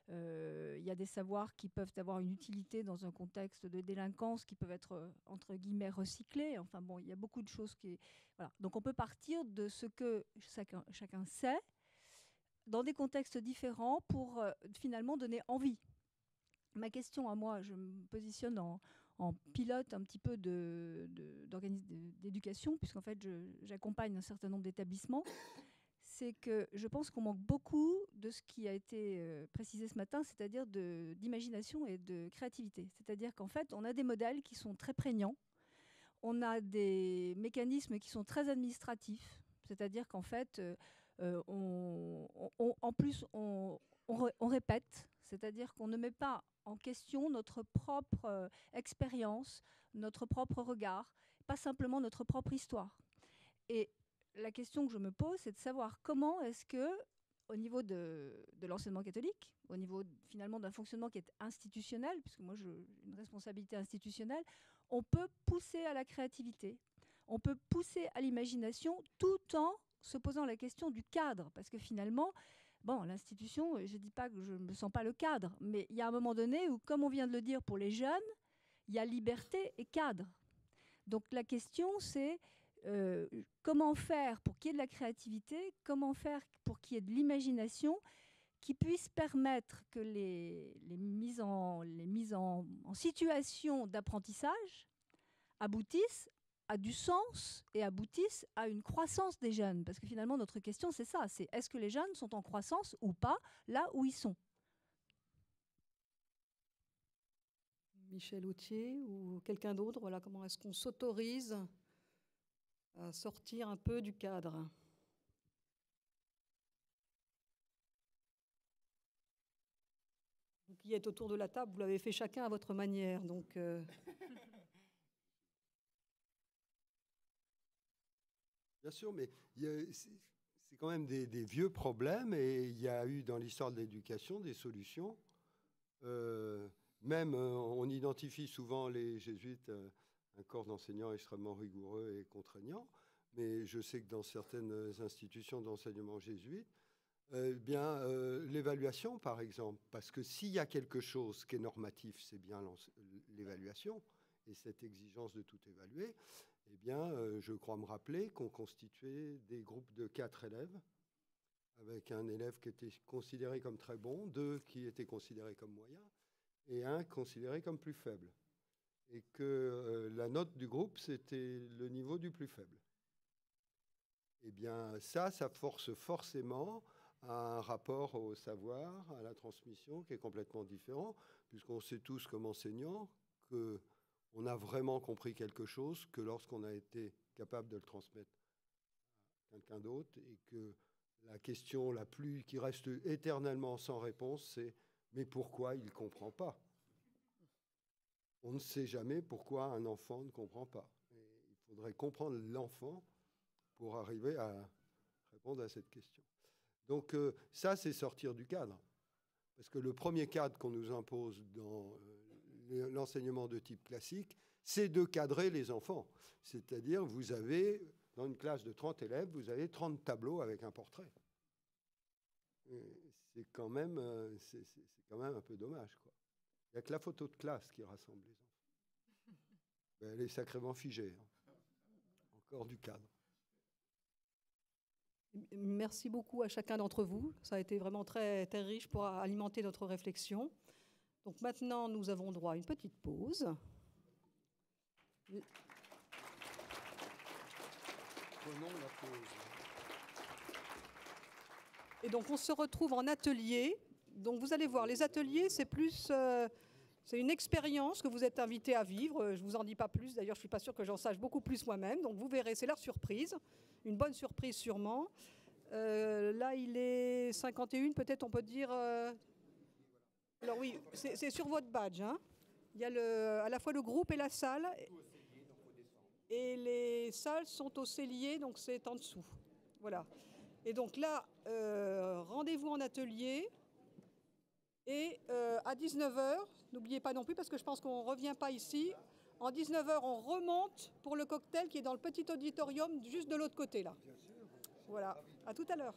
Il y a des savoirs qui peuvent avoir une utilité dans un contexte de délinquance, qui peuvent être, entre guillemets, recyclés. Enfin bon, il y a beaucoup de choses qui... Voilà. Donc on peut partir de ce que chacun sait, dans des contextes différents, pour finalement donner envie. Ma question à moi, je me positionne en pilote un petit peu d'organisme d'éducation, puisqu'en fait, j'accompagne un certain nombre d'établissements. C'est que je pense qu'on manque beaucoup de ce qui a été précisé ce matin, c'est-à-dire d'imagination et de créativité. C'est-à-dire qu'en fait, on a des modèles qui sont très prégnants, on a des mécanismes qui sont très administratifs, c'est-à-dire qu'en fait, en plus, on répète, c'est-à-dire qu'on ne met pas en question notre propre expérience, notre propre regard, pas simplement notre propre histoire. Et la question que je me pose, c'est de savoir comment est-ce que, au niveau de l'enseignement catholique, au niveau finalement d'un fonctionnement qui est institutionnel, puisque moi j'ai une responsabilité institutionnelle, on peut pousser à la créativité, on peut pousser à l'imagination tout en se posant la question du cadre, parce que finalement, bon, l'institution, je ne dis pas que je ne me sens pas le cadre, mais il y a un moment donné où, comme on vient de le dire pour les jeunes, il y a liberté et cadre. Donc la question, c'est comment faire pour qu'il y ait de la créativité, comment faire pour qu'il y ait de l'imagination qui puisse permettre que les mises en situation d'apprentissage aboutissent à du sens et aboutissent à une croissance des jeunes. Parce que finalement, notre question, c'est ça, c'est est-ce que les jeunes sont en croissance ou pas, là où ils sont? Michel Autier ou quelqu'un d'autre, voilà, comment est-ce qu'on s'autorise à sortir un peu du cadre? Vous qui êtes autour de la table, vous l'avez fait chacun à votre manière, donc... Bien sûr, mais c'est quand même des vieux problèmes et il y a eu dans l'histoire de l'éducation des solutions. On identifie souvent les jésuites, un corps d'enseignants extrêmement rigoureux et contraignant, mais je sais que dans certaines institutions d'enseignement jésuite, l'évaluation, par exemple, parce que s'il y a quelque chose qui est normatif, c'est bien l'évaluation et cette exigence de tout évaluer. Eh bien, je crois me rappeler qu'on constituait des groupes de 4 élèves, avec un élève qui était considéré comme très bon, 2 qui étaient considérés comme moyens, et 1 considéré comme plus faible. Et que la note du groupe, c'était le niveau du plus faible. Eh bien, ça force forcément à un rapport au savoir, à la transmission, qui est complètement différent, puisqu'on sait tous comme enseignants que on a vraiment compris quelque chose que lorsqu'on a été capable de le transmettre à quelqu'un d'autre, et que la question qui reste éternellement sans réponse, c'est « mais pourquoi il ne comprend pas ?» On ne sait jamais pourquoi un enfant ne comprend pas. Et il faudrait comprendre l'enfant pour arriver à répondre à cette question. Donc ça, c'est sortir du cadre. Parce que le premier cadre qu'on nous impose dans... l'enseignement de type classique, c'est de cadrer les enfants. C'est-à-dire, vous avez, dans une classe de 30 élèves, vous avez 30 tableaux avec un portrait. C'est quand même un peu dommage, quoi. Il n'y a que la photo de classe qui rassemble les enfants. Elle est sacrément figée. Hein. Encore du cadre. Merci beaucoup à chacun d'entre vous. Ça a été vraiment très, très riche pour alimenter notre réflexion. Donc maintenant, nous avons droit à une petite pause. Prenons la pause. Et donc, on se retrouve en atelier. Donc, vous allez voir, les ateliers, c'est plus... c'est une expérience que vous êtes invités à vivre. Je ne vous en dis pas plus. D'ailleurs, je ne suis pas sûre que j'en sache beaucoup plus moi-même. Donc, vous verrez, c'est leur surprise. Une bonne surprise, sûrement. Là, il est 51, peut-être on peut dire... Alors oui, c'est sur votre badge. Hein. Il y a à la fois le groupe et la salle. Et les salles sont au cellier, donc c'est en dessous. Voilà. Et donc là, rendez-vous en atelier. Et à 19h, n'oubliez pas non plus, parce que je pense qu'on ne revient pas ici. En 19h, on remonte pour le cocktail qui est dans le petit auditorium juste de l'autre côté, là. Voilà. À tout à l'heure.